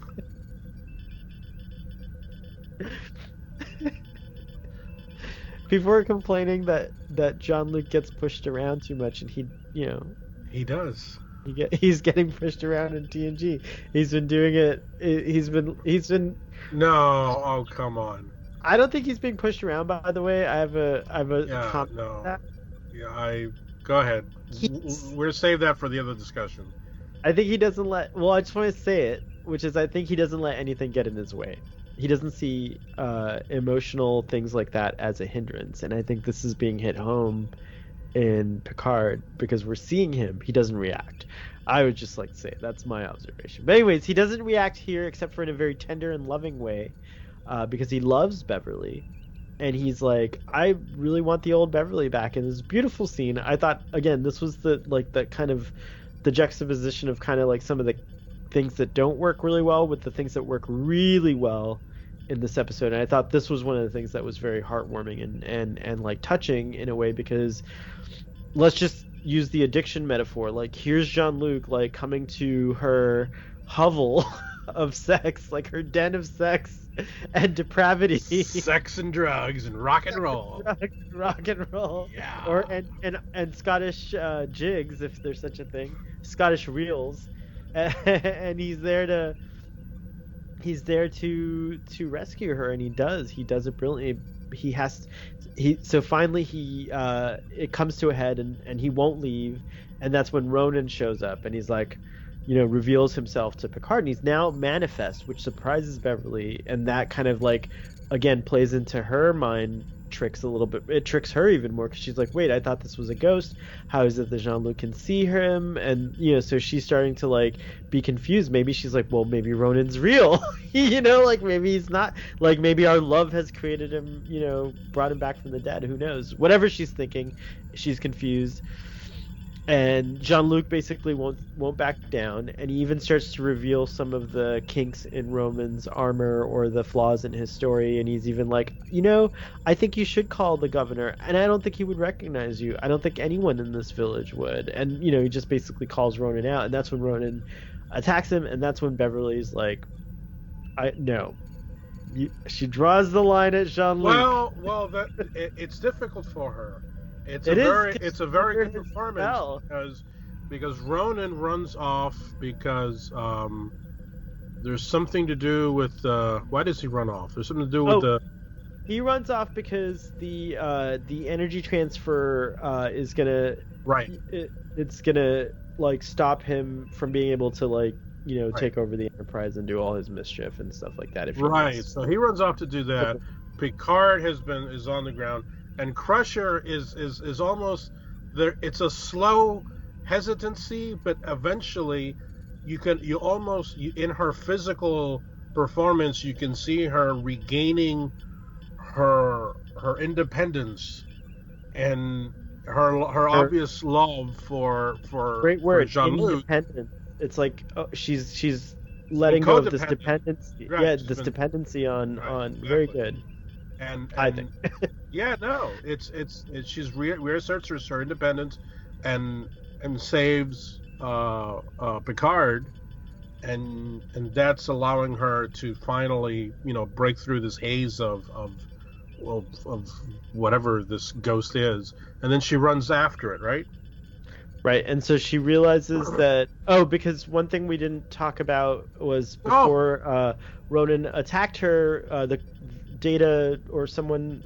People are complaining that Jean-Luc gets pushed around too much, and he does. He's getting pushed around in TNG. He's been doing it. He's been. No, oh come on. I don't think he's being pushed around. By the way, I have a comment on that. Yeah, go ahead. We'll save that for the other discussion. I think he doesn't let. Well, I just want to say it, which is I think he doesn't let anything get in his way. He doesn't see emotional things like that as a hindrance, and I think this is being hit home in Picard because we're seeing him. He doesn't react. I would just like to say that's my observation. But anyways, he doesn't react here except for in a very tender and loving way, because he loves Beverly, and he's like, I really want the old Beverly back. And this beautiful scene. I thought again, this was the kind of the juxtaposition of kind of like some of the things that don't work really well with the things that work really well in this episode. And I thought this was one of the things that was very heartwarming and like touching in a way, because let's just use the addiction metaphor. Like, here's Jean-Luc like coming to her hovel of sex, like her den of sex and depravity, sex and drugs and rock and roll. rock and roll. Yeah. Or and Scottish jigs, if there's such a thing, Scottish reels, and he's there to rescue her, and he does it brilliantly. So finally it comes to a head, and he won't leave, and that's when Ronan shows up, and he's like, reveals himself to Picard, and he's now manifest, which surprises Beverly, and that kind of like again plays into her mind tricks a little bit. It tricks her even more, because she's like, wait, I thought this was a ghost. How is it that Jean-Luc can see him? And so she's starting to like be confused. Maybe she's like, well, maybe Ronan's real. Like maybe he's not, like maybe our love has created him, brought him back from the dead. Who knows? Whatever she's thinking, she's confused. And Jean-Luc basically won't back down, and he even starts to reveal some of the kinks in Roman's armor or the flaws in his story. And he's even like, I think you should call the governor, and I don't think he would recognize you. I don't think anyone in this village would. And he just basically calls Ronan out, and that's when Ronan attacks him, and that's when Beverly's like, she draws the line at Jean-Luc. Well, it's difficult for her. It's a very good performance because Ronan runs off because there's something to do with why does he run off? There's something to do with he runs off because the energy transfer is gonna it's gonna like stop him from being able to like take over the Enterprise and do all his mischief and stuff like that. So he runs off to do that. Picard is on the ground. And Crusher is almost there. It's a slow hesitancy, but eventually in her physical performance, you can see her regaining her independence and her obvious love for great word, Jean-Luc. Independence. It's like she's letting go of this dependency. Right. Yeah, this dependency on exactly. Very good. And I think she reasserts her independence and saves Picard, and that's allowing her to finally break through this haze of whatever this ghost is, and then she runs after it, right? Right, and so she realizes that because one thing we didn't talk about was before Ronan attacked her, the Data or someone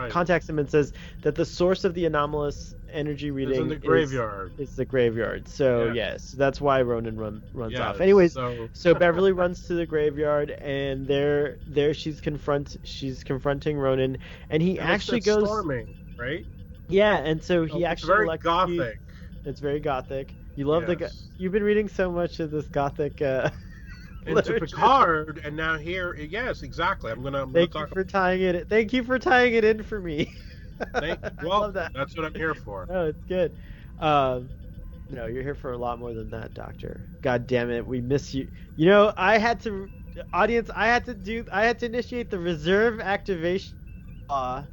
contacts him and says that the source of the anomalous energy reading is in the graveyard. Is the graveyard. So yes, that's why Ronan runs off. Anyways, so Beverly runs to the graveyard, and there she's confronting Ronan, and he actually goes storming, right? Yeah, and so he actually very gothic. It's very gothic. You love you've been reading so much of this gothic. Into Picard, and now here, yes, exactly. Thank you for tying it in for me. I love that. That's what I'm here for. No, it's good. No, you're here for a lot more than that, Doctor. God damn it, we miss you. I had to initiate the reserve activation the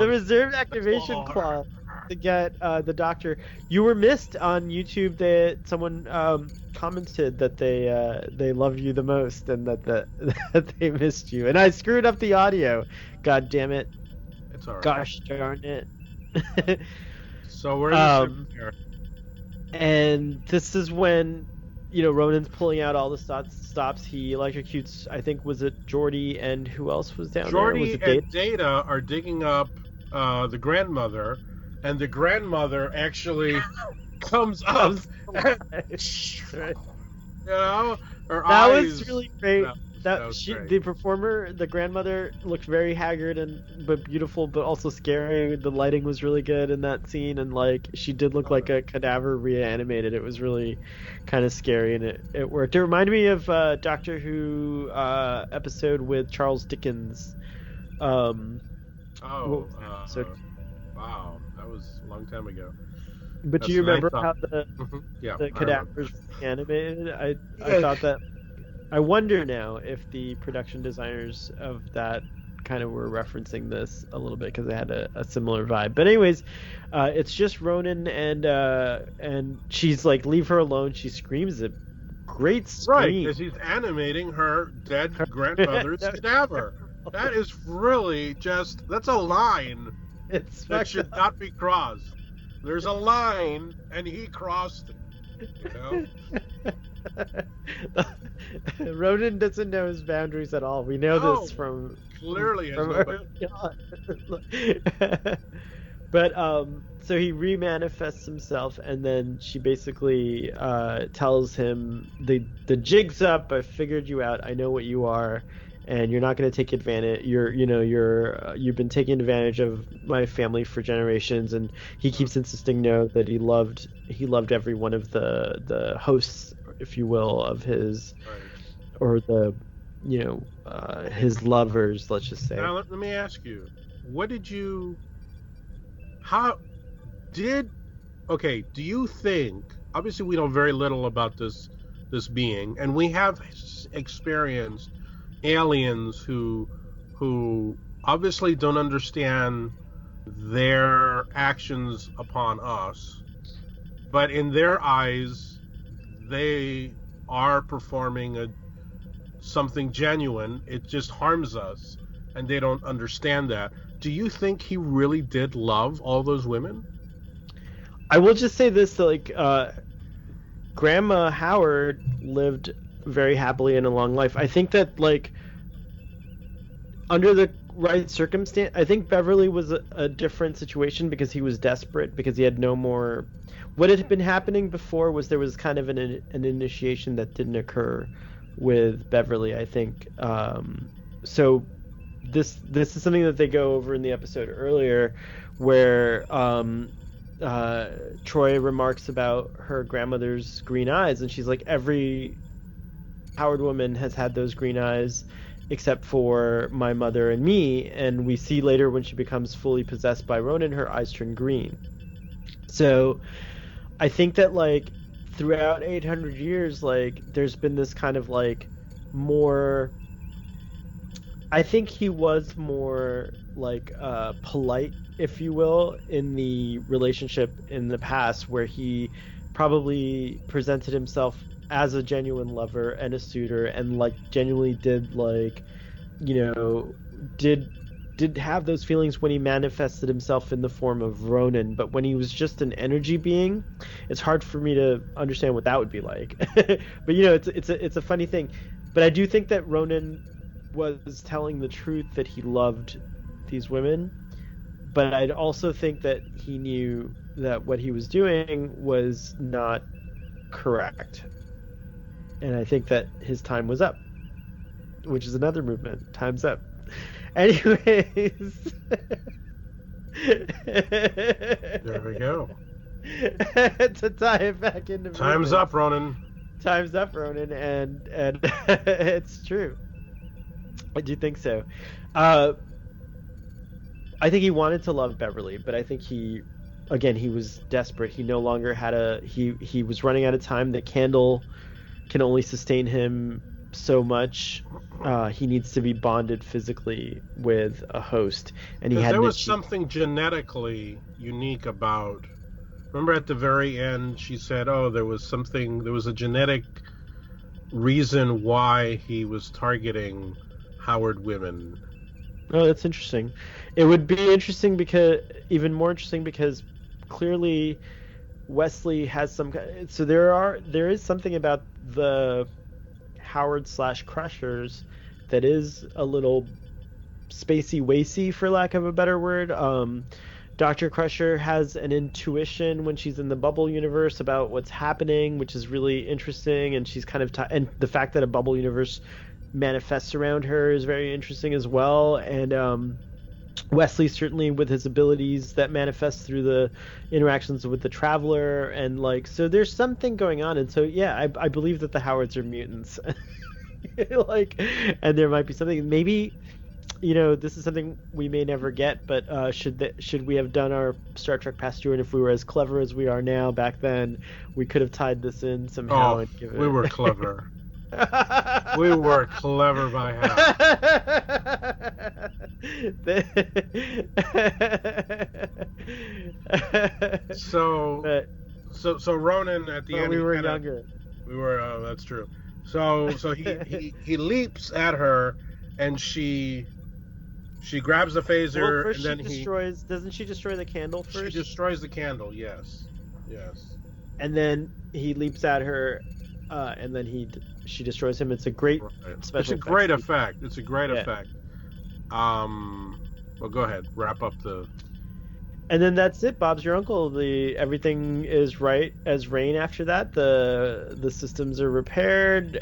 reserve activation clause to get the Doctor. You were missed on YouTube. That someone commented that they love you the most, and that they missed you. And I screwed up the audio. God damn it! It's alright. Gosh darn it! So we're here. And this is when Ronan's pulling out all the stops. He electrocutes. I think was it Geordi and who else was down there? Was it Geordi and Data are digging up the grandmother. And the grandmother actually comes up. Right. You know, her that eyes. was really great. That was great. The performer, the grandmother, looked very haggard but beautiful, but also scary. The lighting was really good in that scene, and like she did look like a cadaver reanimated. It was really kind of scary, and it worked. It reminded me of Doctor Who episode with Charles Dickens. Wow, that was a long time ago. But do you remember how the mm-hmm. cadavers were animated? I thought that. I wonder now if the production designers of that kind of were referencing this a little bit because they had a similar vibe. But anyways, it's just Ronan and she's like, leave her alone. She screams a great scream. Right, because he's animating her dead grandmother's cadaver. That is really that's a line that should not be crossed. There's a line, and he crossed it. You know? Ronan doesn't know his boundaries at all. We know this from clearly But so he remanifests himself, and then she basically tells him the jig's up. I figured you out. I know what you are, and you're not going to take advantage. You've been taking advantage of my family for generations. And he keeps insisting that he loved every one of the hosts, if you will, of his or the his lovers, let's just say. Now let me ask you, do you think, obviously we know very little about this being, and we have experienced aliens who obviously don't understand their actions upon us, but in their eyes they are performing something genuine. It just harms us, and they don't understand that. Do you think he really did love all those women? I will just say this, Grandma Howard lived very happily and a long life. I think that, under the right circumstance, I think Beverly was a different situation because he was desperate, because he had no more. What had been happening before was there was kind of an initiation that didn't occur with Beverly, I think. So this is something that they go over in the episode earlier, where Troy remarks about her grandmother's green eyes, and she's like, every Howard woman has had those green eyes except for my mother and me. And we see later when she becomes fully possessed by Ronan, her eyes turn green. So I think that throughout 800 years, there's been this kind of more. I think he was more polite, if you will, in the relationship in the past, where he probably presented himself as a genuine lover and a suitor, and genuinely did have those feelings when he manifested himself in the form of Ronan. But when he was just an energy being, it's hard for me to understand what that would be like. But it's a funny thing. But I do think that Ronan was telling the truth, that he loved these women. But I'd also think that he knew that what he was doing was not correct. And I think that his time was up, which is another movement. Time's up. Anyways. There we go. To tie it back into Time's movement. Up, Ronan. Time's up, Ronan, and it's true. I do think so. I think he wanted to love Beverly, but I think he was desperate. He no longer had he was running out of time. The candle can only sustain him so much. He needs to be bonded physically with a host, and there was something genetically unique about. Remember at the very end, she said, there was a genetic reason why he was targeting Howard women. Oh, that's interesting. It would be interesting even more interesting because clearly Wesley has some. So there is something about the Howard / Crushers that is a little spacey wacy, for lack of a better word. Dr. Crusher has an intuition when she's in the bubble universe about what's happening, which is really interesting. And she's kind of and the fact that a bubble universe manifests around her is very interesting as well. And Wesley, certainly with his abilities that manifest through the interactions with the Traveler, and like, so there's something going on. And so yeah, I believe that the Howards are mutants. Like, and there might be something, maybe, this is something we may never get, but should we have done our Star Trek Past Due, and if we were as clever as we are now back then, we could have tied this in somehow. And given we were clever. We were clever by half. So Ronan at the end. We were younger. We were. That's true. So he leaps at her, and she grabs the phaser, well, first and then she destroys. Doesn't she destroy the candle first? She destroys the candle. Yes. And then he leaps at her, and then she destroys him. It's a great special. It's a great effect. It's a great effect. Well, go ahead. Wrap up the. And then that's it. Bob's your uncle. Everything is right as rain after that. The systems are repaired.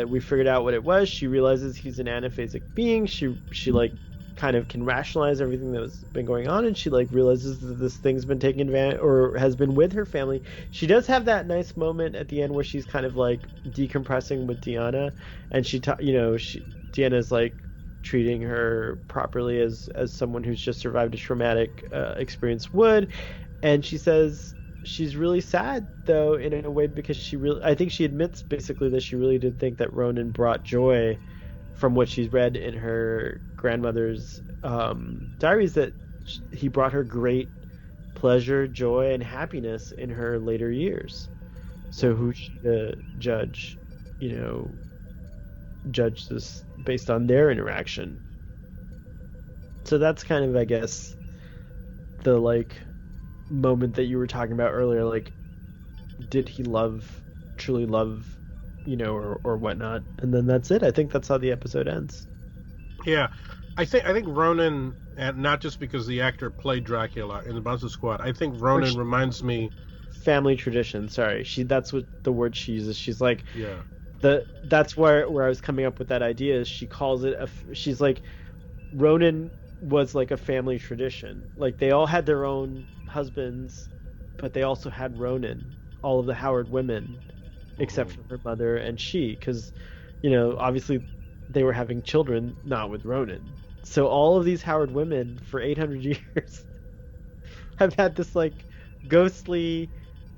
We figured out what it was. She realizes he's an anaphasic being. She like kind of can rationalize everything that has been going on, and she like realizes that this thing's been taking advantage or has been with her family. She does have that nice moment at the end where she's kind of like decompressing with Deanna, and Deanna's like treating her properly as someone who's just survived a traumatic experience would, and she says she's really sad though in a way, because I think she admits basically that she really did think that Ronan brought joy from what she's read in her grandmother's diaries, that he brought her great pleasure, joy, and happiness in her later years. So who's she to judge this based on their interaction? So that's kind of, I guess, the like moment that you were talking about earlier, like, did he truly love, or whatnot? And then that's it. I think that's how the episode ends. Yeah, I think Ronan, and not just because the actor played Dracula in the Monster Squad, I think Ronan reminds me family tradition. Sorry, that's what the word she uses. She's like, yeah. That's where I was coming up with that idea. Is she calls it she's like, Ronan was like a family tradition. Like, they all had their own husbands, but they also had Ronan. All of the Howard women, except for her mother and she, because obviously they were having children not with Ronan. So all of these Howard women for 800 years have had this like ghostly,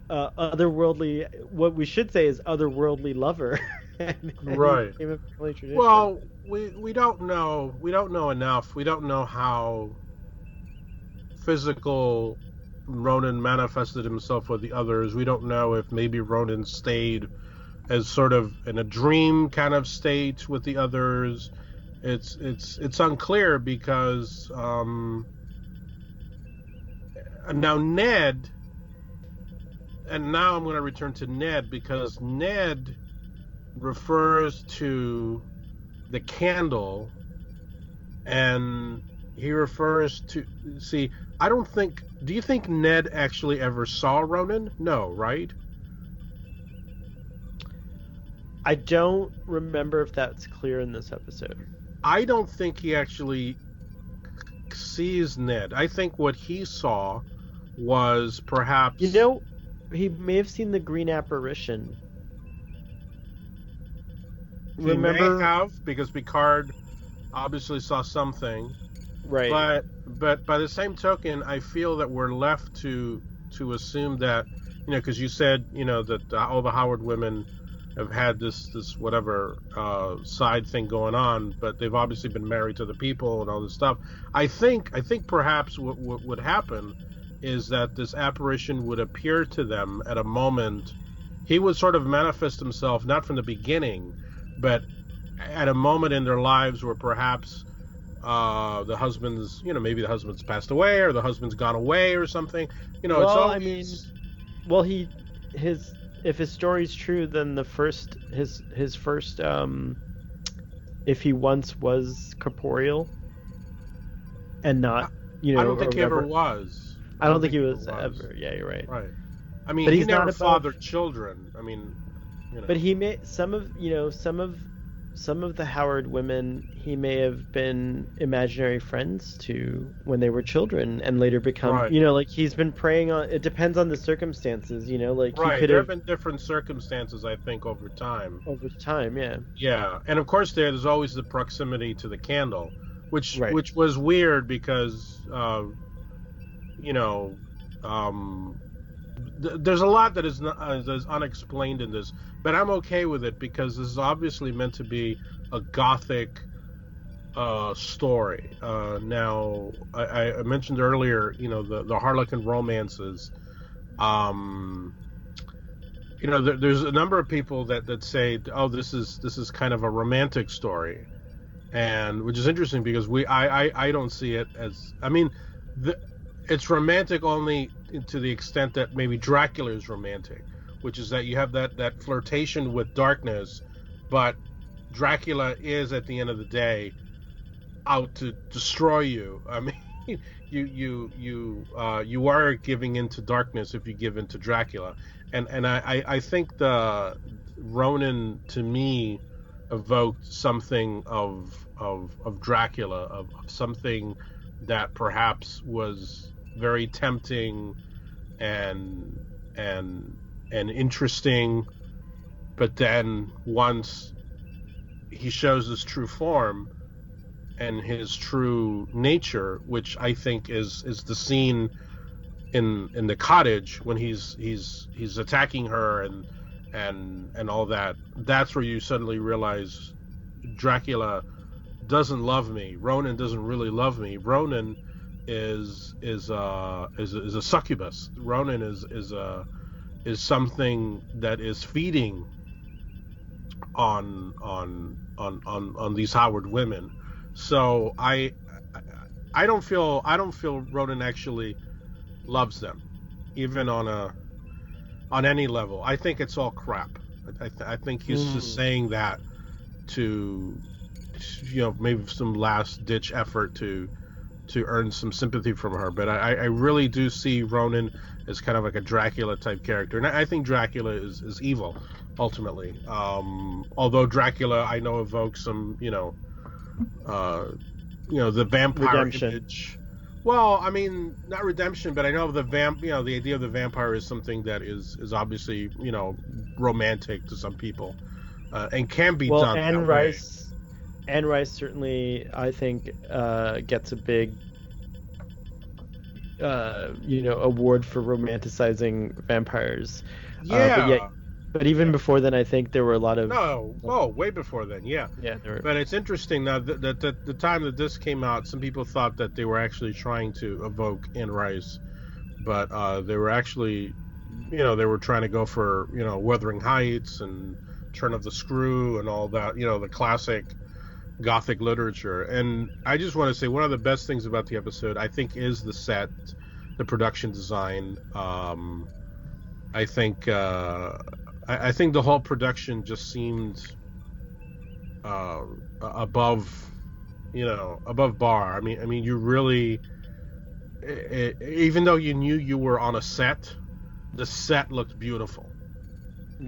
otherworldly, what we should say is otherworldly lover. and right. Well, we don't know. We don't know enough. We don't know how physical Ronan manifested himself with the others. We don't know if maybe Ronan stayed as sort of in a dream kind of state with the others. It's unclear because now Ned. And now I'm going to return to Ned, because Ned refers to the candle, and he refers to... See, I don't think... Do you think Ned actually ever saw Ronan? No, right? I don't remember if that's clear in this episode. I don't think he actually sees Ned. I think what he saw was perhaps... He may have seen the green apparition. He may have, because Picard obviously saw something. Right. But by the same token, I feel that we're left to assume that, because you said, that all the Howard women have had this whatever side thing going on, but they've obviously been married to the people and all this stuff. I think perhaps what would happen is that this apparition would appear to them at a moment. He would sort of manifest himself, not from the beginning, but at a moment in their lives where perhaps the husband's, maybe the husband's passed away, or the husband's gone away or something. It's always... if his story's true, then his first if he once was corporeal and not I don't think he ever was. I don't think he was ever. Yeah, you're right. Right. I mean, but he never fathered children. I mean, But he may some of the Howard women he may have been imaginary friends to when they were children and later become like he's been preying on. It depends on the circumstances, like he could there have been different circumstances, I think, over time. Yeah, and of course there's always the proximity to the candle, which was weird because there's a lot that is unexplained in this, but I'm okay with it because this is obviously meant to be a gothic story. Now, I mentioned earlier, the Harlequin romances. There's a number of people that say, "Oh, this is kind of a romantic story," and which is interesting because I don't see it as. I mean, it's romantic only to the extent that maybe Dracula is romantic, which is that you have that flirtation with darkness, but Dracula is at the end of the day out to destroy you. I mean, you are giving into darkness if you give into Dracula, and I think the Ronin to me evoked something of Dracula, of something that perhaps was very tempting and interesting, but then once he shows his true form and his true nature, which I think is the scene in the cottage when he's attacking her and all that, that's where you suddenly realize Dracula doesn't love me. Ronin doesn't really love me. Ronin is a succubus. Ronin is something that is feeding on these Howard women. So I don't feel Ronin actually loves them, even on any level. I think it's all crap. I think he's just saying that to maybe some last ditch effort to earn some sympathy from her. But I really do see Ronin as kind of like a Dracula type character, and I think Dracula is evil ultimately. Although Dracula I know evokes some the vampire redemption. Image. Well, I mean, not redemption, but I know the the idea of the vampire is something that is obviously romantic to some people, and can be done. Anne Rice certainly, I think, gets a big award for romanticizing vampires. But even before then, I think there were a lot of way before then, yeah. There were... But it's interesting now that the time that this came out, some people thought that they were actually trying to evoke Anne Rice, but they were actually, they were trying to go for Wuthering Heights and Turn of the Screw and all that, the classic Gothic literature. And I just want to say one of the best things about the episode, I think, is the set, the production design. I think the whole production just seemed above bar. I mean, you really, even though you knew you were on a set, the set looked beautiful.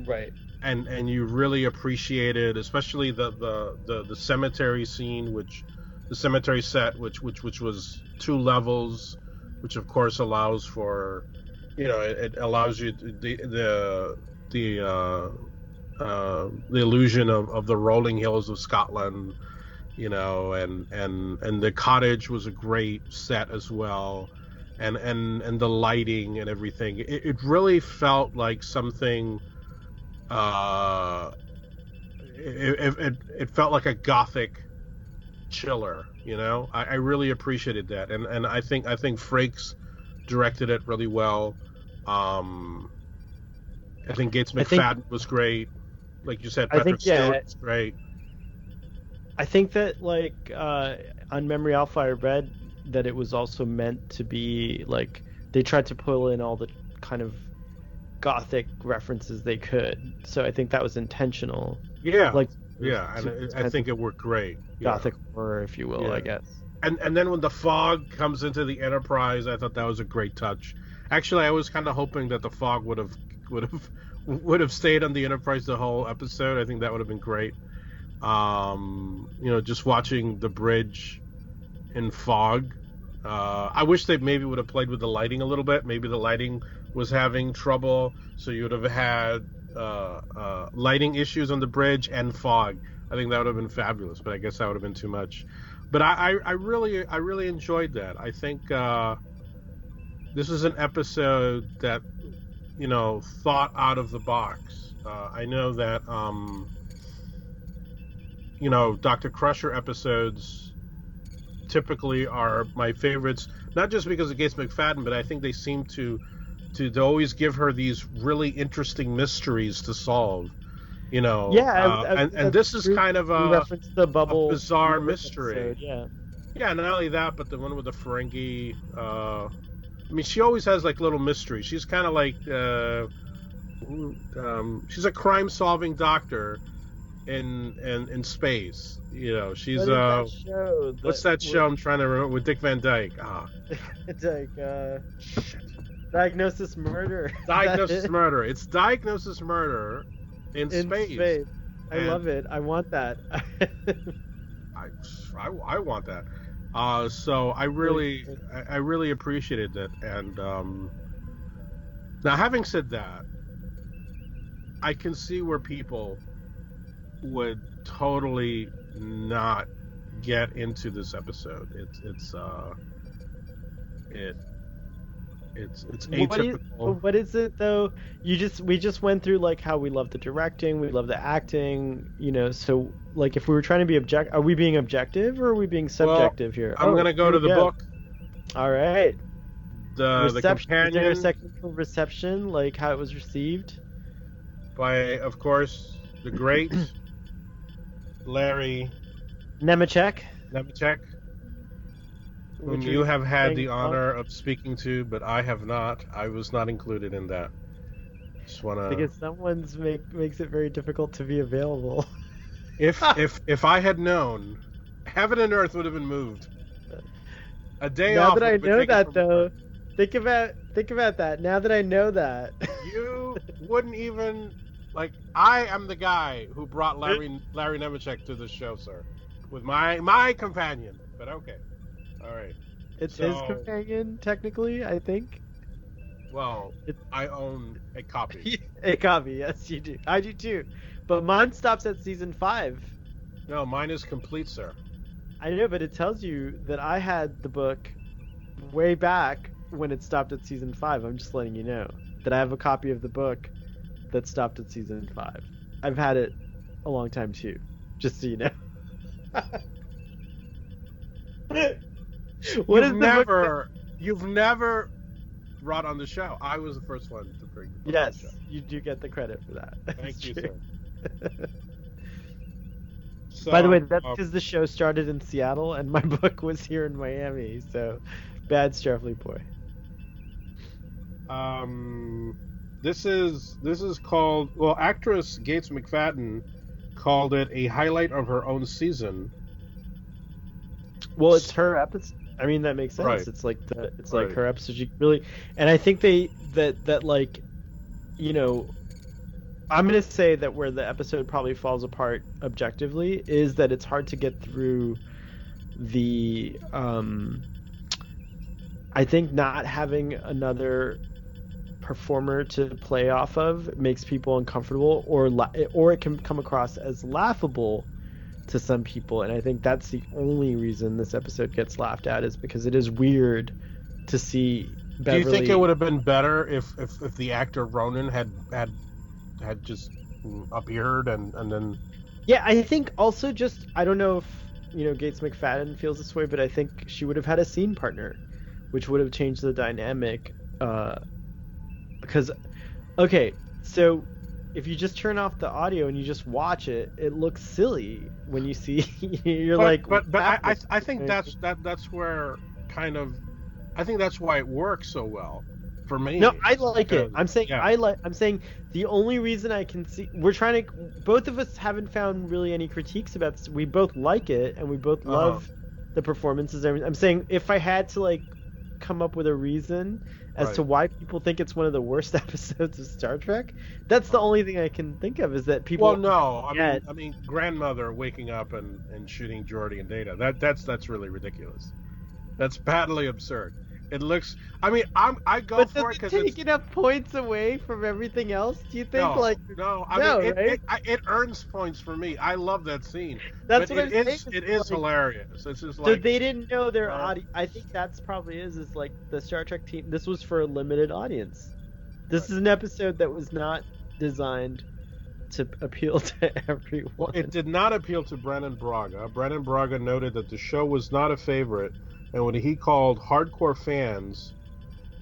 Right. And you really appreciated, especially the cemetery scene, the cemetery set, which was 2 levels, which of course allows for, it allows you the illusion of the rolling hills of Scotland, and the cottage was a great set as well, and the lighting and everything. It really felt like something. It felt like a Gothic chiller, I really appreciated that, and I think Frakes directed it really well. I think Gates McFadden was great, like you said. Patrick Stewart was great. I think that on Memory Alpha, I read that it was also meant to be they tried to pull in all the kind of Gothic references they could, so I think that was intentional. And I think it worked great. Gothic horror, if you will, I guess. and then when the fog comes into the Enterprise, I thought that was a great touch. Actually, I was kind of hoping that the fog would have stayed on the Enterprise the whole episode. I think that would have been great. Just watching the bridge in fog. I wish they maybe would have played with the lighting a little bit. Maybe the lighting was having trouble, so you would have had lighting issues on the bridge and fog. I think that would have been fabulous, but I guess that would have been too much. But I really enjoyed that. I think this is an episode that thought out of the box. I know that Dr. Crusher episodes typically are my favorites, not just because of Gates McFadden, but I think they seem to always give her these really interesting mysteries to solve. And this is kind of a bizarre mystery. Episode, yeah. Not only that, but the one with the Ferengi. She always has like little mysteries. She's kind of like she's a crime-solving doctor in space. She's what's that show I'm trying to remember with Dick Van Dyke? It's like Diagnosis Murder. Diagnosis Murder. It's Diagnosis Murder in space. I love it. I want that. I want that. So I really appreciated it. And now, having said that, I can see where people would totally not get into this episode. It's atypical. What is it though? We just went through like how we love the directing, we love the acting, so like if we were trying to be are we being objective or are we being subjective here? I'm gonna go to the book. All right. The companion. Is there a technical reception, like how it was received? By, of course, the great Larry Nemecek, whom you have had the honor of speaking to, but I have not. I was not included in that. Because someone's makes it very difficult to be available. If I had known, heaven and earth would have been moved. A day now off. Now that I know that, though, think about that. Now that I know that, you wouldn't even I am the guy who brought Larry Nemecek to the show, sir, with my companion. But okay. All right. It's his companion, technically, I think. Well, I own a copy. A copy, yes, you do. I do too. But mine stops at season 5. No, mine is complete, sir. I know, but it tells you that I had the book way back when it stopped at season 5. I'm just letting you know that I have a copy of the book that stopped at season 5. I've had it a long time too, just so you know. You've never brought on the show. I was the first one to bring the book on the show. You do get the credit for that. Thank you, sir. So, by the way, that's because the show started in Seattle and my book was here in Miami, so bad Starfleet boy. This is called, actress Gates McFadden called it a highlight of her own season. Well, it's her episode. I mean, that makes sense. Right. It's like like her episode. She really, and I think that like, I'm gonna say that where the episode probably falls apart objectively is that it's hard to get through the. I think not having another performer to play off of makes people uncomfortable, or it can come across as laughable to some people, and I think that's the only reason this episode gets laughed at, is because it is weird to see Beverly. Do you think it would have been better if the actor Ronan had just appeared and then? Yeah, I think also just, I don't know if Gates McFadden feels this way, but I think she would have had a scene partner, which would have changed the dynamic. Because, okay, so if you just turn off the audio and you just watch it, it looks silly when you see. I think that's where kind of, I think that's why it works so well for me. No, I like it. I'm saying I'm saying the only reason I can see, both of us haven't found really any critiques about this. We both like it and we both love the performances. I'm saying if I had to like come up with a reason as to why people think it's one of the worst episodes of Star Trek, that's the only thing I can think of is that people. Well, no, I mean, grandmother waking up and shooting Geordi and Data. That's really ridiculous. That's patently absurd. It looks. I mean, I go for it because it's taking enough points away from everything else. Do you think no? I mean, it earns points for me. I love that scene. That's what I'm saying. It is hilarious. It's just so they didn't know their audience. I think that's probably is like the Star Trek team. This was for a limited audience. This is an episode that was not designed to appeal to everyone. Well, it did not appeal to Brennan Braga. Brennan Braga noted that the show was not a favorite, and what he called hardcore fans,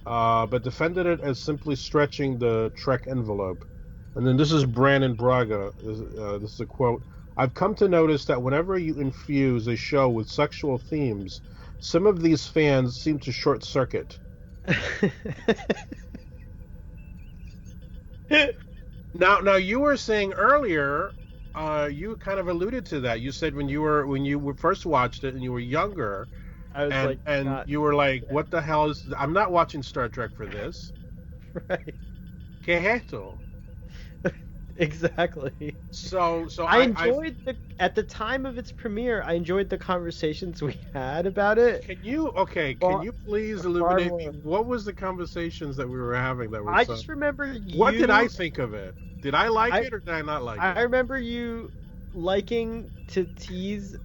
but defended it as simply stretching the Trek envelope. And then this is Brennan Braga. This is a quote. I've come to notice that whenever you infuse a show with sexual themes, some of these fans seem to short circuit. Now you were saying earlier, you kind of alluded to that. You said when you first watched it and you were younger, I was you were like, "What the hell is? I'm not watching Star Trek for this." Right. ¿Qué es esto? Exactly. So I enjoyed at the time of its premiere. I enjoyed the conversations we had about it. Can you please illuminate me? What was the conversations that we were having that were? I just remember What did I think of it? Did I like it or did I not like it? I remember you liking to tease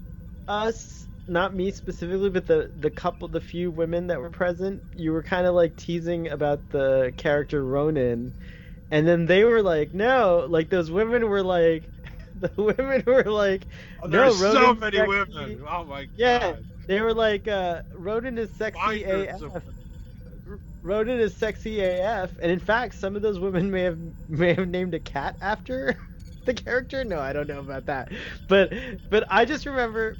us, not me specifically, but the few women that were present. You were kind of like teasing about the character Ronan. And then they were like, no, like those women were like, the women were like, oh, no, there's Ronan's so many sexy. women. Oh my god. Yeah, they were like, Ronan is sexy AF. Ronan is sexy AF, and in fact, some of those women may have named a cat after the character. No, I don't know about that, but I just remember.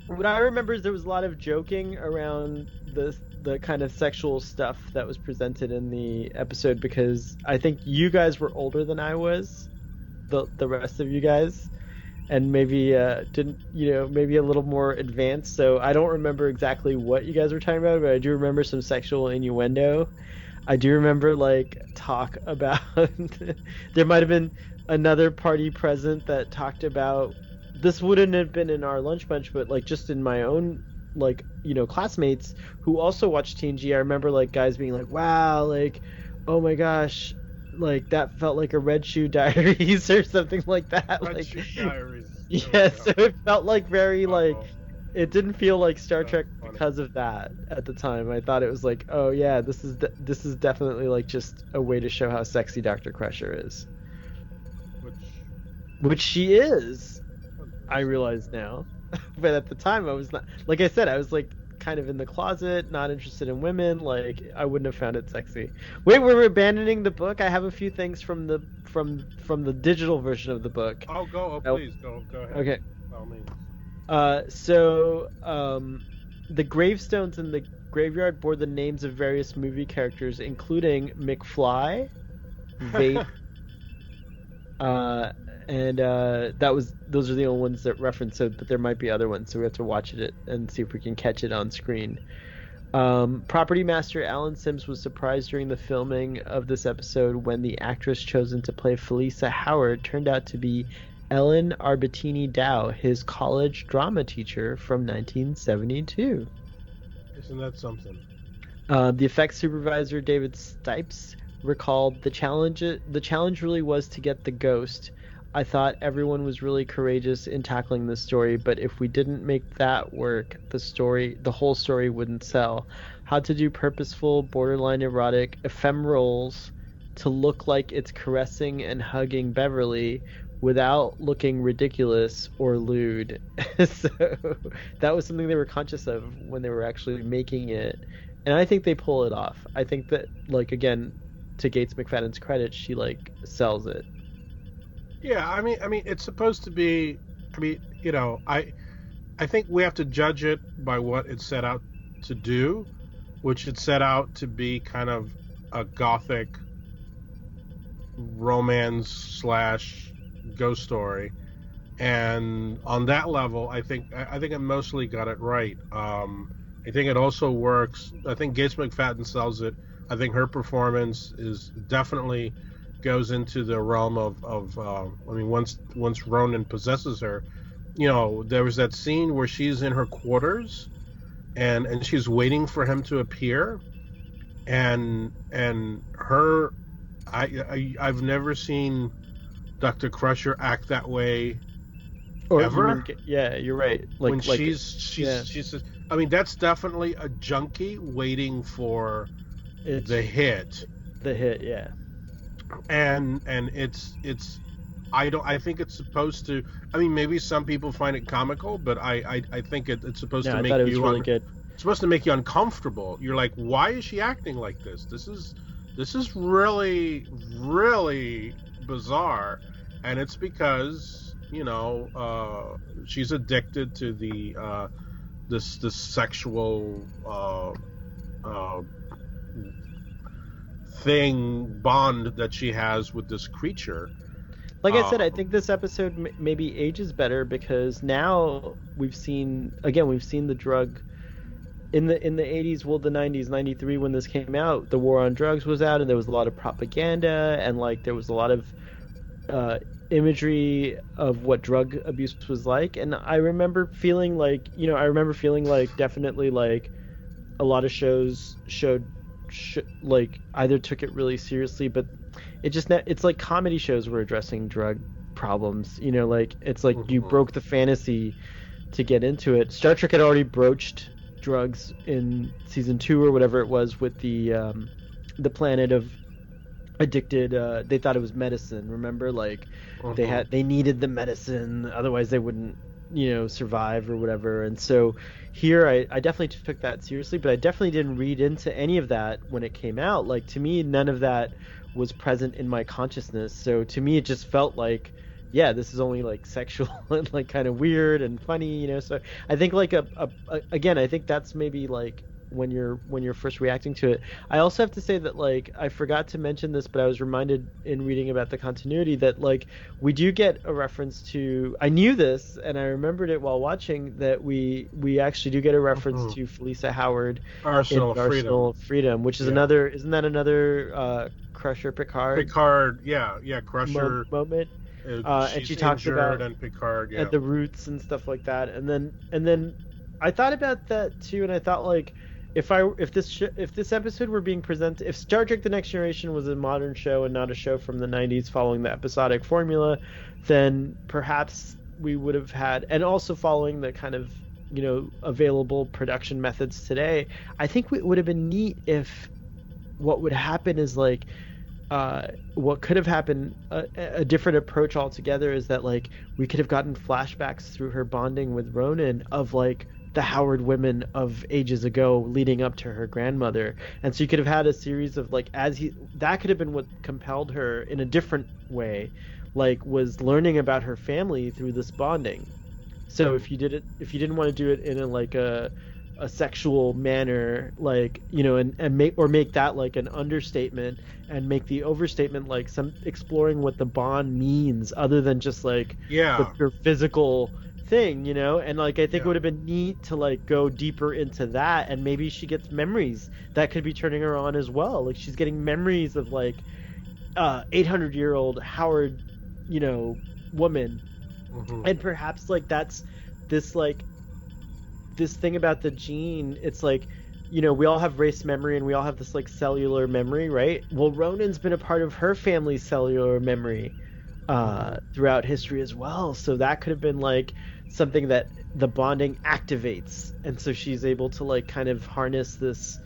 What I remember is there was a lot of joking around the kind of sexual stuff that was presented in the episode because I think you guys were older than I was, the rest of you guys, and maybe maybe a little more advanced. So I don't remember exactly what you guys were talking about, but I do remember some sexual innuendo. I do remember like talk about there might have been another party present that talked about. This wouldn't have been in our lunch bunch, but like just in my own like classmates who also watched TNG. I remember like guys being like, "Wow, like, oh my gosh, like that felt like a Red Shoe Diaries or something like that." Red Shoe Diaries. Yeah, so it felt like very like it didn't feel like Star Trek because of that at the time. I thought it was like, oh yeah, this is definitely like just a way to show how sexy Dr. Crusher is, which she is. I realize now, but at the time I was not. Like I said, I was like kind of in the closet, not interested in women. Like I wouldn't have found it sexy. Wait, we're abandoning the book. I have a few things from the digital version of the book. Oh, please go ahead. Okay. By all means. The gravestones in the graveyard bore the names of various movie characters, including McFly, Vape. And those are the only ones that reference it, but there might be other ones, so we have to watch it and see if we can catch it on screen. Property master Alan Sims was surprised during the filming of this episode when the actress chosen to play Felisa Howard turned out to be Ellen Arbatini Dow, his college drama teacher from 1972. Isn't that something? The effects supervisor David Stipes recalled the challenge really was to get the ghost. I thought everyone was really courageous in tackling this story, but if we didn't make that work, the whole story wouldn't sell. How to do purposeful, borderline erotic ephemerals to look like it's caressing and hugging Beverly without looking ridiculous or lewd. So that was something they were conscious of when they were actually making it, and I think they pull it off. I think that, like, again, to Gates McFadden's credit, she like sells it. Yeah, I mean, it's supposed to be. I mean, I think we have to judge it by what it set out to do, which it set out to be kind of a gothic romance / ghost story. And on that level, I think I mostly got it right. I think it also works. I think Gates McFadden sells it. I think her performance is definitely goes into the realm of I mean, once Ronan possesses her, there was that scene where she's in her quarters and she's waiting for him to appear, and her, I've never seen Dr. Crusher act that way Or ever. yeah, you're right. When she's I mean, that's definitely a junkie waiting for the hit. The hit, yeah. And it's I think it's supposed to. I mean, maybe some people find it comical, but I think it's supposed to make I thought it was really good. It's supposed to make you uncomfortable. You're like, why is she acting like this? This is really, really bizarre, and it's because she's addicted to the this sexual bond that she has with this creature. Like I said, I think this episode maybe ages better because now we've seen the drug in the 80s, well, the 90s, 93 when this came out, the war on drugs was out, and there was a lot of propaganda, and like there was a lot of imagery of what drug abuse was like. And I remember feeling like definitely like a lot of shows like either took it really seriously, but it's like comedy shows were addressing drug problems, like it's like you broke the fantasy to get into it. Star Trek had already broached drugs in season 2 or whatever it was with the planet of addicted, they thought it was medicine, remember, like they needed the medicine, otherwise they wouldn't survive or whatever. And so here I definitely took that seriously, but I definitely didn't read into any of that when it came out. Like, to me, none of that was present in my consciousness. So to me, it just felt like, yeah, this is only like sexual and like kind of weird and funny, so I think like again, I think that's maybe like when you're first reacting to it. I also have to say that, like, I forgot to mention this, but I was reminded in reading about the continuity that, like, we do get a reference to, I knew this and I remembered it while watching, that we actually do get a reference to Felicia Howard Arsenal of Freedom, which is another, isn't that another Crusher Picard Crusher moment. And she talks about and Picard, and the roots and stuff like that, and then I thought about that too, and I thought, like, if this episode were being presented, if Star Trek: The Next Generation was a modern show and not a show from the 90s following the episodic formula, then perhaps we would have had, and also following the kind of available production methods today, I think it would have been neat if what would happen is, like, what could have happened, a different approach altogether, is that, like, we could have gotten flashbacks through her bonding with Ronan of, like, the Howard women of ages ago leading up to her grandmother. And so you could have had a series of, like, that could have been what compelled her in a different way, like, was learning about her family through this bonding. So if you didn't want to do it in a sexual manner, like, and make that like an understatement, and make the overstatement like some exploring what the bond means other than just like your physical thing, and like I think it would have been neat to like go deeper into that, and maybe she gets memories that could be turning her on as well, like she's getting memories of like 800-year-old Howard woman, and perhaps like that's this like this thing about the gene. It's like, we all have race memory and we all have this like cellular memory, right? Well, Ronan's been a part of her family's cellular memory throughout history as well, so that could have been like something that the bonding activates, and so she's able to like kind of harness this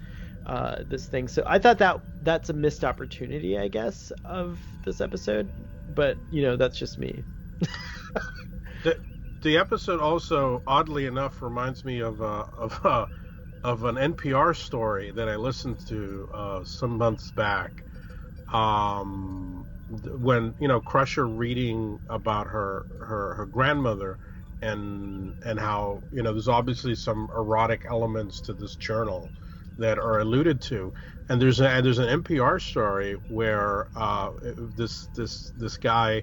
thing. So I thought that's a missed opportunity, I guess, of this episode, but that's just me. The episode also, oddly enough, reminds me of an NPR story that I listened to some months back, when Crusher reading about her grandmother, and how there's obviously some erotic elements to this journal that are alluded to, and there's an NPR story where this guy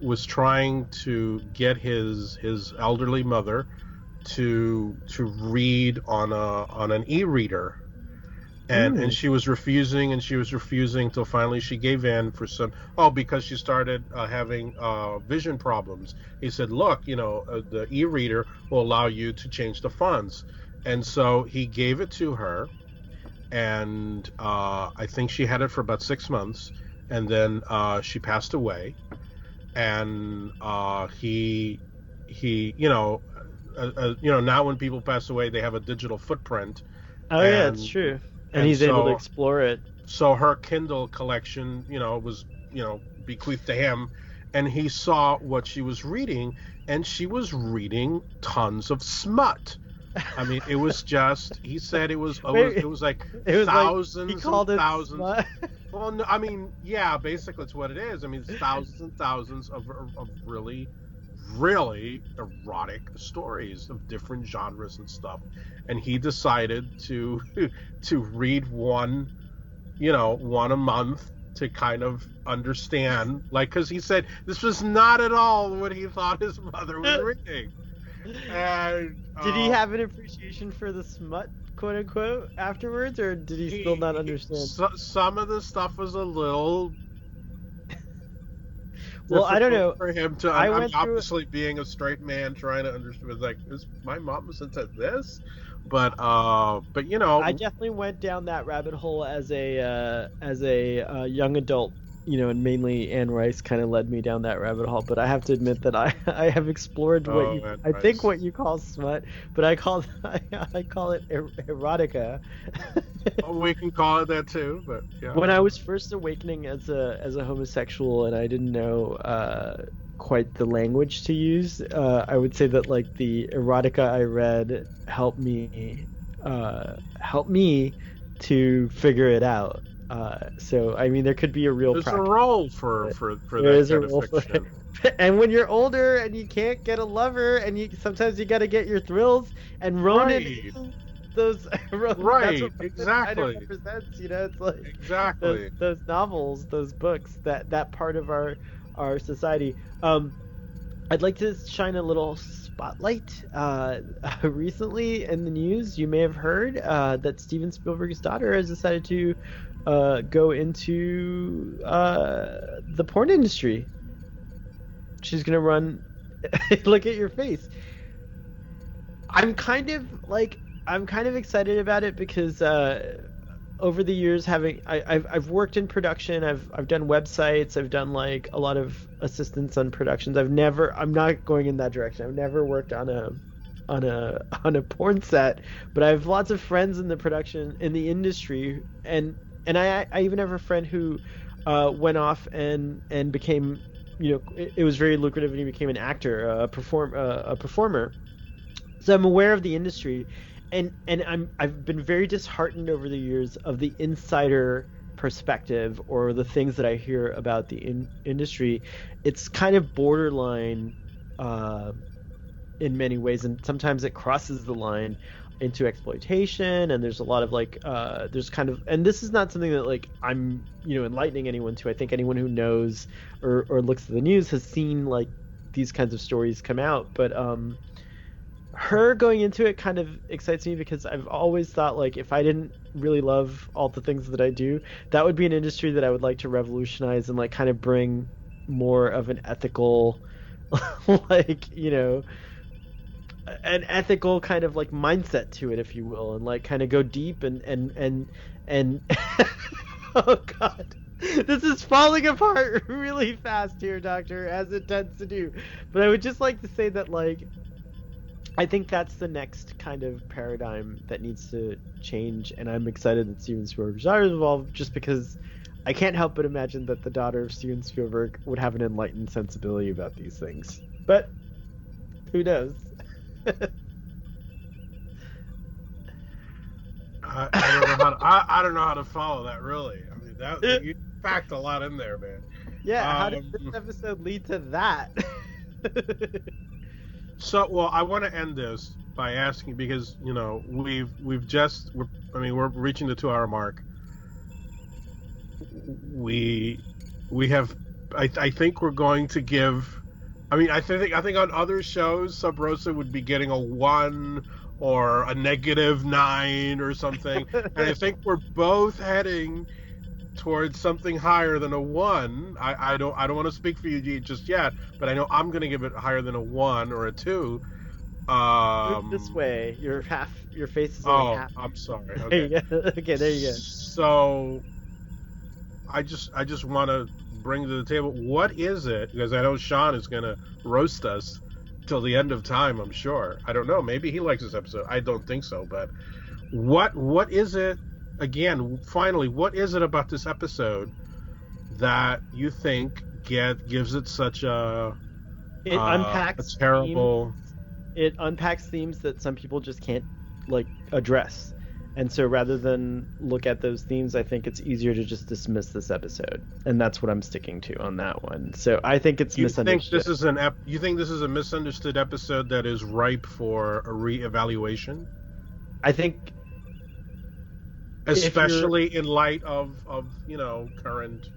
was trying to get his elderly mother to read on an e-reader. And she was refusing till finally she gave in for some because she started having vision problems. He said, look, the e-reader will allow you to change the fonts. And so he gave it to her, and I think she had it for about 6 months, and then she passed away. And he now when people pass away, they have a digital footprint. Oh, yeah, it's true. And he's able to explore it. So her Kindle collection, was, bequeathed to him, and he saw what she was reading, and she was reading tons of smut. I mean, it was just, he said it was like thousands he called and it thousands. Smut. Well, no, I mean, yeah, basically it's what it is. I mean, it's thousands and thousands of really, really erotic stories of different genres and stuff. And he decided to read one a month to kind of understand, because he said this was not at all what he thought his mother was reading. And did he have an appreciation for the smut, quote unquote, afterwards, or did he still not understand? Some of the stuff was a little. Well, I don't know. For him to, I'm obviously being a straight man trying to understand. Like, my mom was into this, but I definitely went down that rabbit hole as a young adult. And mainly Anne Rice kind of led me down that rabbit hole. But I have to admit that I have explored what you call smut, but I call it erotica. We can call it that too, but yeah. When I was first awakening as a homosexual and I didn't know quite the language to use, I would say that like the erotica I read helped me to figure it out. So I mean, there could be a real. There's a role for that kind of fiction. And when you're older and you can't get a lover, and sometimes you got to get your thrills, and Ronan, those right, that's what exactly represents. It's like exactly those novels, those books, that part of our society. I'd like to shine a little spotlight. Recently in the news, you may have heard that Steven Spielberg's daughter has decided to go into the porn industry. She's gonna run. Look at your face. I'm kind of excited about it because over the years, I've worked in production, I've done websites, I've done like a lot of assistance on productions. I'm not going in that direction. I've never worked on a porn set, but I have lots of friends in the industry, and I even have a friend who went off and became, it was very lucrative, and he became an actor, a performer. So I'm aware of the industry, and I've been very disheartened over the years of the insider perspective or the things that I hear about the industry. It's kind of borderline in many ways, and sometimes it crosses the line into exploitation, and there's a lot of there's kind of, and this is not something that like I'm enlightening anyone to. I think anyone who knows or looks at the news has seen like these kinds of stories come out, but her going into it kind of excites me because I've always thought like if I didn't really love all the things that I do, that would be an industry that I would like to revolutionize and like kind of bring more of an ethical an ethical kind of like mindset to it, if you will, and like kind of go deep and oh god, this is falling apart really fast here, Doctor, as it tends to do. But I would just like to say that like I think that's the next kind of paradigm that needs to change, and I'm excited that Steven Spielberg's daughter is involved, just because I can't help but imagine that the daughter of Steven Spielberg would have an enlightened sensibility about these things. But who knows? I don't know how to follow that, really. I mean, you packed a lot in there, man. Yeah, how did this episode lead to that? So, well, I want to end this by asking, because we're reaching the 2-hour mark. We have I think we're going to give. I mean, I think on other shows, Sub Rosa would be getting a 1 or a -9 or something, and I think we're both heading towards something higher than a 1. I don't want to speak for you just yet, but I know I'm going to give it higher than a 1 or a 2. Move this way. Your face is only half. Oh, I'm sorry. Okay. Okay, there you go. So, I just want to bring to the table, what is it? Because I know Sean is going to roast us till the end of time, I'm sure. I don't know. Maybe he likes this episode. I don't think so. But what is it? Again, finally, what is it about this episode that you think gives it such a unpacks a terrible themes. It unpacks themes that some people just can't address. And so rather than look at those themes, I think it's easier to just dismiss this episode. And that's what I'm sticking to on that one. So I think it's misunderstood. You think this is a misunderstood episode that is ripe for a reevaluation? I think, especially in light of current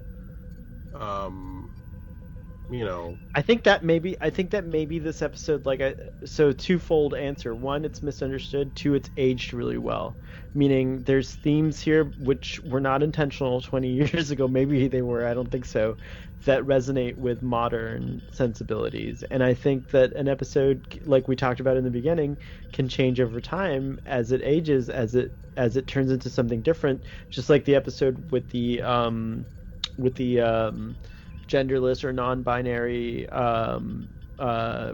I think that maybe this episode, so twofold answer. One, it's misunderstood. Two, it's aged really well. Meaning there's themes here which were not intentional 20 years ago. Maybe they were, I don't think so, that resonate with modern sensibilities. And I think that an episode, like we talked about in the beginning, can change over time as it ages, as it turns into something different. Just like the episode with the genderless or non-binary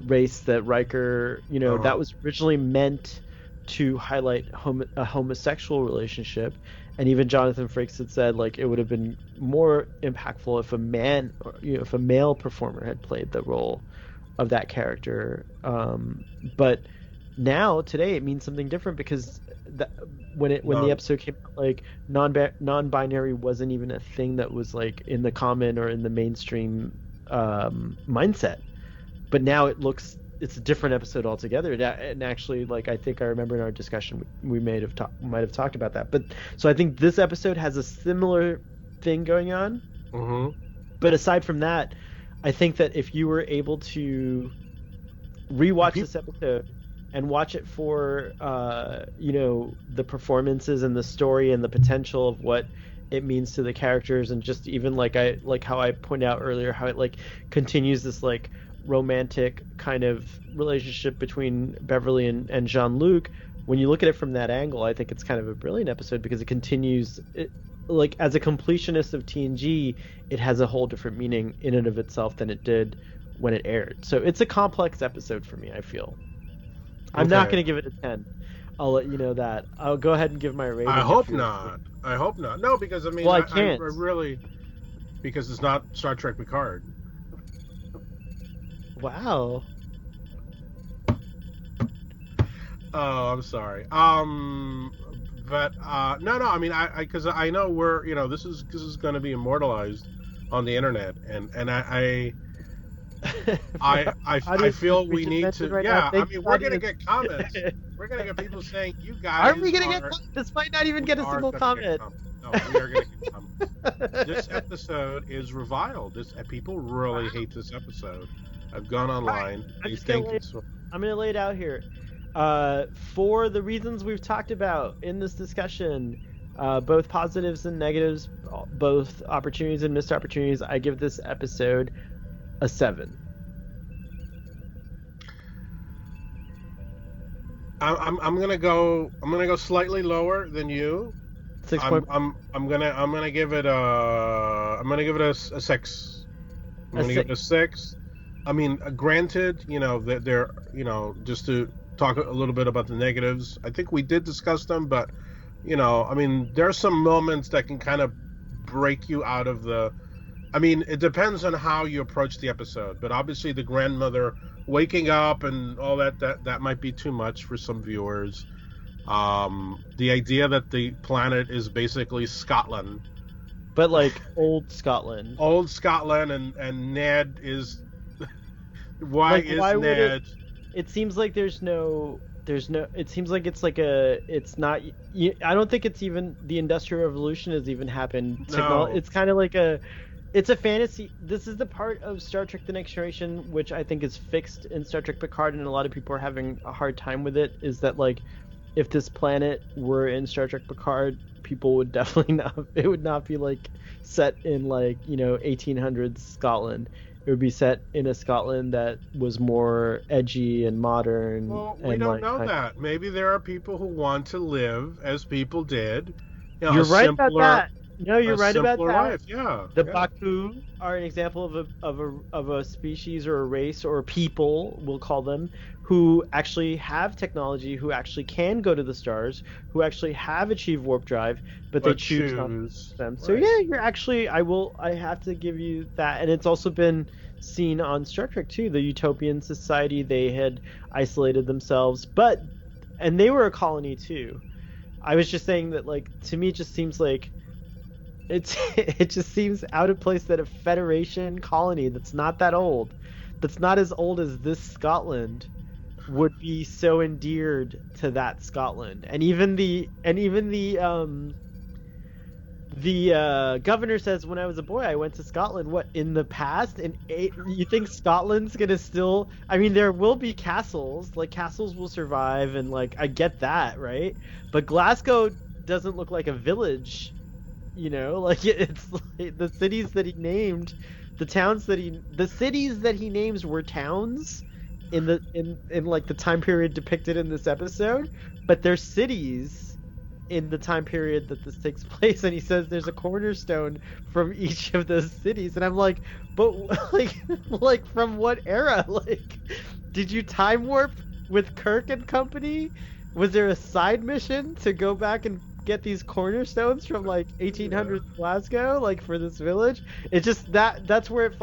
race that Riker, that was originally meant to highlight a homosexual relationship, and even Jonathan Frakes had said it would have been more impactful if if a male performer had played the role of that character. But now today it means something different, because when the episode came out, non-binary wasn't even a thing that was in the common or in the mainstream mindset. But now it's a different episode altogether. And actually, I think I remember in our discussion we might have talked about that. But so I think this episode has a similar thing going on. Mm-hmm. But aside from that, I think that if you were able to rewatch this episode and watch it for the performances and the story and the potential of what it means to the characters, and just even how I pointed out earlier, how it continues this romantic kind of relationship between Beverly and Jean-Luc. When you look at it from that angle, I think it's kind of a brilliant episode, because it continues as a completionist of TNG, it has a whole different meaning in and of itself than it did when it aired. So it's a complex episode for me, I feel. I'm not going to give it a 10. I'll let you know that. I'll go ahead and give my rating. I hope not. No, because I can't. I really, because it's not Star Trek Picard. Wow. Oh, I'm sorry. But no. I mean, because I know we're this is going to be immortalized on the internet, and I feel we need to. Right now. I mean, we're gonna get comments. We're gonna get people saying, "You guys." Are we gonna get comments? This might not even get a single comment. No, we are gonna get comments. This episode is reviled. People really hate this episode. I've gone online. I'm gonna lay it out here. For the reasons we've talked about in this discussion, both positives and negatives, both opportunities and missed opportunities, I give this episode a 7. I'm gonna go slightly lower than you. 6. I'm gonna give it a 6. I'm gonna give it a 6. I mean, granted, they're just to talk a little bit about the negatives. I think we did discuss them, but I mean, there are some moments that can kind of break you out of the. I mean, it depends on how you approach the episode, but obviously the grandmother waking up and all that might be too much for some viewers. The idea that the planet is basically Scotland, but old Scotland. Old Scotland, and Ned is. Why Ned? It seems like there's no. It seems like it's not. I don't think it's even the Industrial Revolution has even happened. No. It's kind of like it's a fantasy. This is the part of Star Trek: The Next Generation which I think is fixed in Star Trek Picard, and a lot of people are having a hard time with it. Is that like, if this planet were in Star Trek Picard, people would definitely not. It would not be like set in like 1800s Scotland. It would be set in a Scotland that was more edgy and modern. Well, we don't know that. Maybe there are people who want to live as people did. You're right about that. No, you're right about that. Life. Yeah. The Baku are an example of a species or a race or people, we'll call them, who actually have technology, who actually can go to the stars, who actually have achieved warp drive, but they choose not to use them. So yeah, you're actually, I have to give you that. And it's also been seen on Star Trek too. The Utopian Society, they had isolated themselves, and they were a colony too. I was just saying that, like, to me it just seems like it just seems out of place that a Federation colony that's not that old, that's not as old as this Scotland, would be so endeared to that Scotland. And even the governor says, when I was a boy I went to Scotland. What, in the past? You think Scotland's gonna still, I mean, there will be castles, like castles will survive, and like I get that, right? But Glasgow doesn't look like a village. Like it's like the cities that he named, the cities that he names were towns in like the time period depicted in this episode, but they're cities in the time period that this takes place. And he says there's a cornerstone from each of those cities, and I'm like, but like from what era? Like, did you time warp with Kirk and company? Was there a side mission to go back and get these cornerstones from like 1800s Glasgow, like for this village? It's just that's where it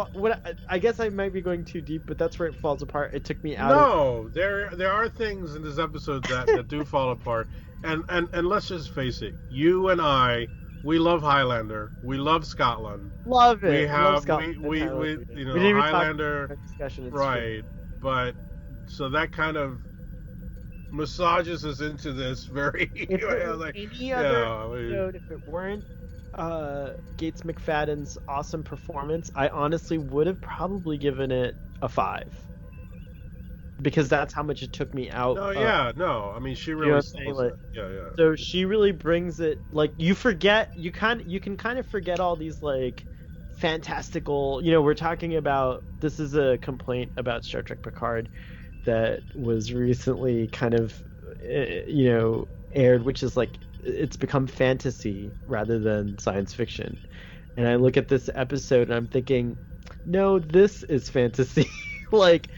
I guess I might be going too deep, but that's where it falls apart. It took me out. No, there are things in this episode that do fall apart, and let's just face it, you and I, we love Highlander, we love Scotland, love it. We have love Scotland. we Highlander, right? But so that kind of massages us into this very. If it was like, any other episode, if it weren't Gates McFadden's awesome performance, I honestly would have probably given it a 5, because that's how much it took me out. I mean, she really So she really brings it. Like, you can kind of forget all these like fantastical. We're talking about, this is a complaint about Star Trek Picard that was recently kind of aired, which is like, it's become fantasy rather than science fiction. And I look at this episode and I'm thinking, no, this is fantasy. Like,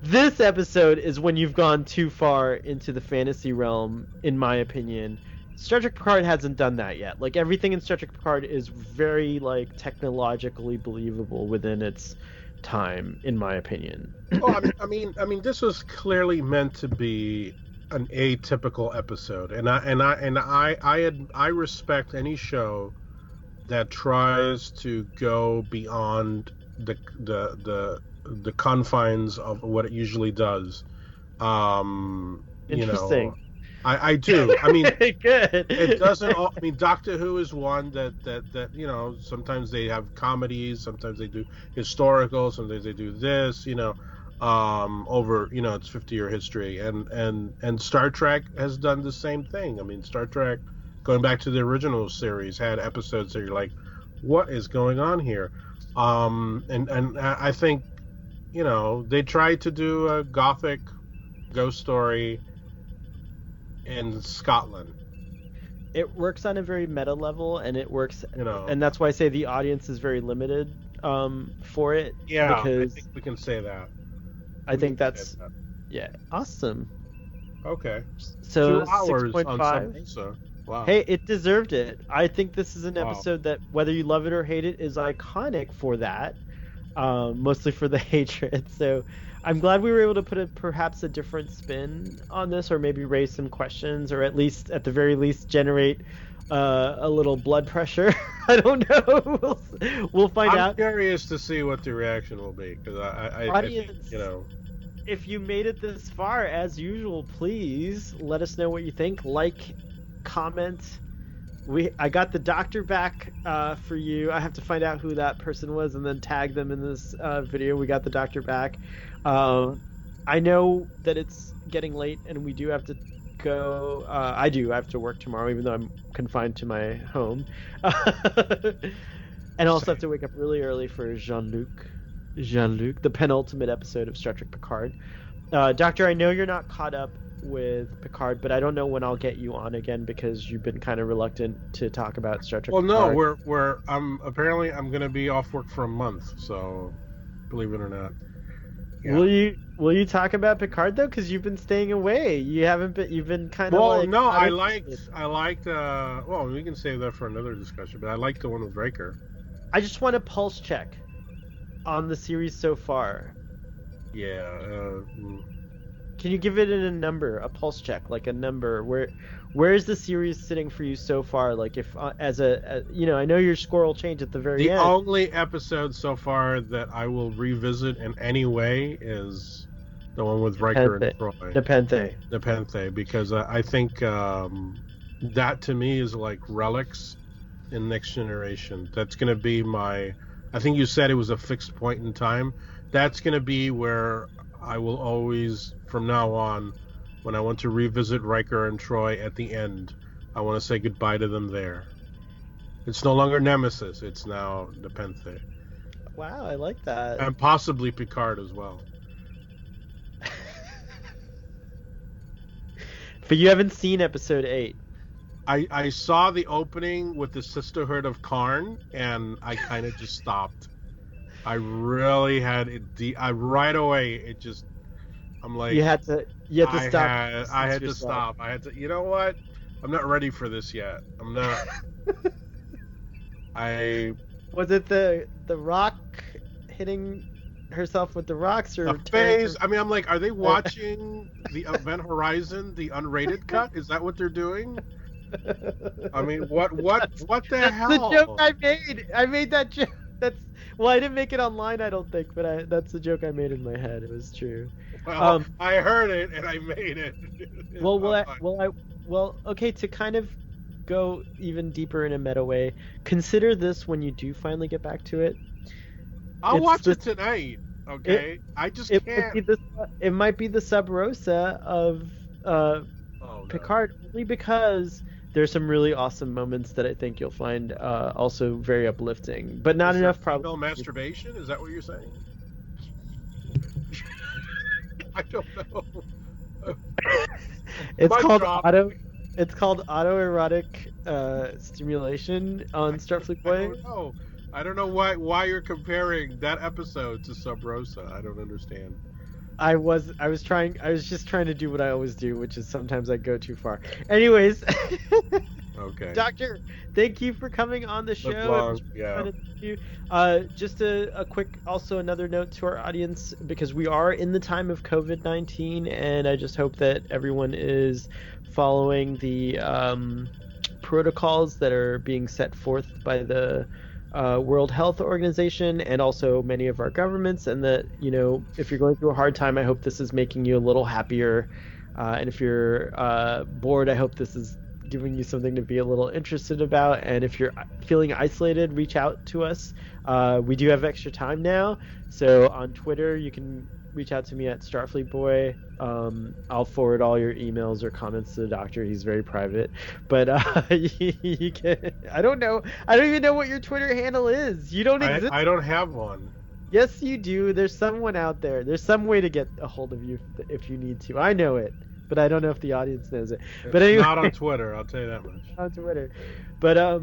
this episode is when you've gone too far into the fantasy realm, in my opinion. Star Trek Picard hasn't done that yet. Like, everything in Star Trek Picard is very like technologically believable within its time, in my opinion. Oh, I mean, this was clearly meant to be an atypical episode, and I respect any show that tries to go beyond the confines of what it usually does. Interesting. I do. I mean, good. It doesn't. I mean, Doctor Who is one that sometimes they have comedies, sometimes they do historical, sometimes they do this. Over its 50-year history, and Star Trek has done the same thing. I mean, Star Trek, going back to the original series, had episodes that you're like, what is going on here? And I think they tried to do a gothic ghost story in Scotland. It works on a very meta level, and it works, and that's why I say the audience is very limited for it. Yeah, because I think we can say that. I think that's awesome. Okay. So 6.5. Wow. Hey, it deserved it. I think this is an episode that, whether you love it or hate it, is iconic for that. Mostly for the hatred. So I'm glad we were able to put perhaps a different spin on this, or maybe raise some questions, or at the very least, generate a little blood pressure. I don't know. We'll find out. I'm curious to see what the reaction will be, because audience, I think, if you made it this far, as usual, please let us know what you think. Like, comment, I got the doctor back for you. I have to find out who that person was and then tag them in this video. We got the doctor back. I know that it's getting late and we do have to go. I have to work tomorrow, even though I'm confined to my home. And also have to wake up really early for Jean-Luc, the penultimate episode of Star Trek Picard. Doctor, I know you're not caught up with Picard, but I don't know when I'll get you on again because you've been kind of reluctant to talk about Star Trek. Well, Picard. no, I'm going to be off work for a month, so believe it or not. Yeah. Will you talk about Picard though? Because you've been staying away. You've been kind of. Well, no, I liked. Well, we can save that for another discussion. But I liked the one with Riker. I just want a pulse check on the series so far. Yeah. Can you give it in a number, a pulse check, like a number? Where is the series sitting for you so far? Like if I know your score will change at the very end. The only episode so far that I will revisit in any way is the one with Riker and Troy. Nepenthe, because I think that to me is like relics in Next Generation. That's going to be I think you said it was a fixed point in time. That's going to be where I will always, from now on, when I want to revisit Riker and Troy at the end, I want to say goodbye to them there. It's no longer Nemesis. It's now Nepenthe. Wow, I like that. And possibly Picard as well. But you haven't seen episode 8. I saw the opening with the Sisterhood of Karn, and I kind of just stopped. I really had it. Right away, it just. I'm like. You had to stop. I had to stop. I had to. You know what? I'm not ready for this yet. I'm not. Was it the rock hitting herself with the rocks or a phase? I mean, I'm like, are they watching the Event Horizon, the unrated cut? Is that what they're doing? I mean, what the hell? That's the joke I made. I made that joke. I didn't make it online, I don't think, but that's the joke I made in my head. It was true. Well, I heard it and I made it. Okay. To kind of go even deeper in a meta way, consider this when you do finally get back to it. I'll watch it tonight. Okay, I just can't. It might be the Sub Rosa of Picard, only because there's some really awesome moments that I think you'll find also very uplifting, but not enough. Probably masturbation. Is that what you're saying? I don't know. It's called autoerotic stimulation on Starfleet Boy. I don't know why you're comparing that episode to Sub Rosa. I don't understand. I was just trying to do what I always do, which is sometimes I go too far. Anyways. Okay. Doctor, thank you for coming on the show. Just a quick, also another note to our audience, because we are in the time of COVID-19, and I just hope that everyone is following the protocols that are being set forth by the World Health Organization and also many of our governments, and that, if you're going through a hard time, I hope this is making you a little happier, and if you're bored, I hope this is giving you something to be a little interested about. And if you're feeling isolated, reach out to us. We do have extra time now, so on Twitter you can reach out to me at Starfleet Boy. I'll forward all your emails or comments to the doctor. He's very private, but you can. I don't even know what your Twitter handle is. You don't exist. I don't have one. Yes, you do. There's someone out there. There's some way to get a hold of you if you need to. I know it, but I don't know if the audience knows it. But anyway, not on Twitter, I'll tell you that much. On Twitter, but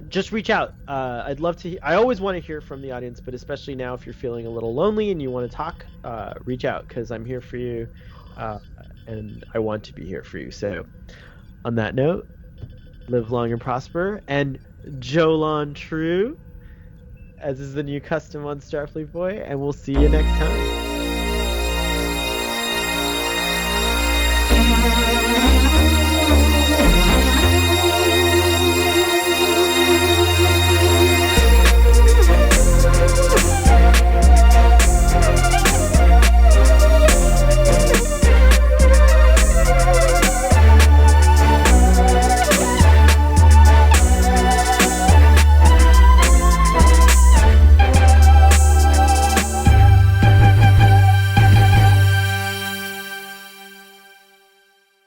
just reach out. I'd love to. I always want to hear from the audience, but especially now, if you're feeling a little lonely and you want to talk, reach out, because I'm here for you, and I want to be here for you. So, on that note, live long and prosper, and Jolon True, as is the new custom on Starfleet Boy, and we'll see you next time.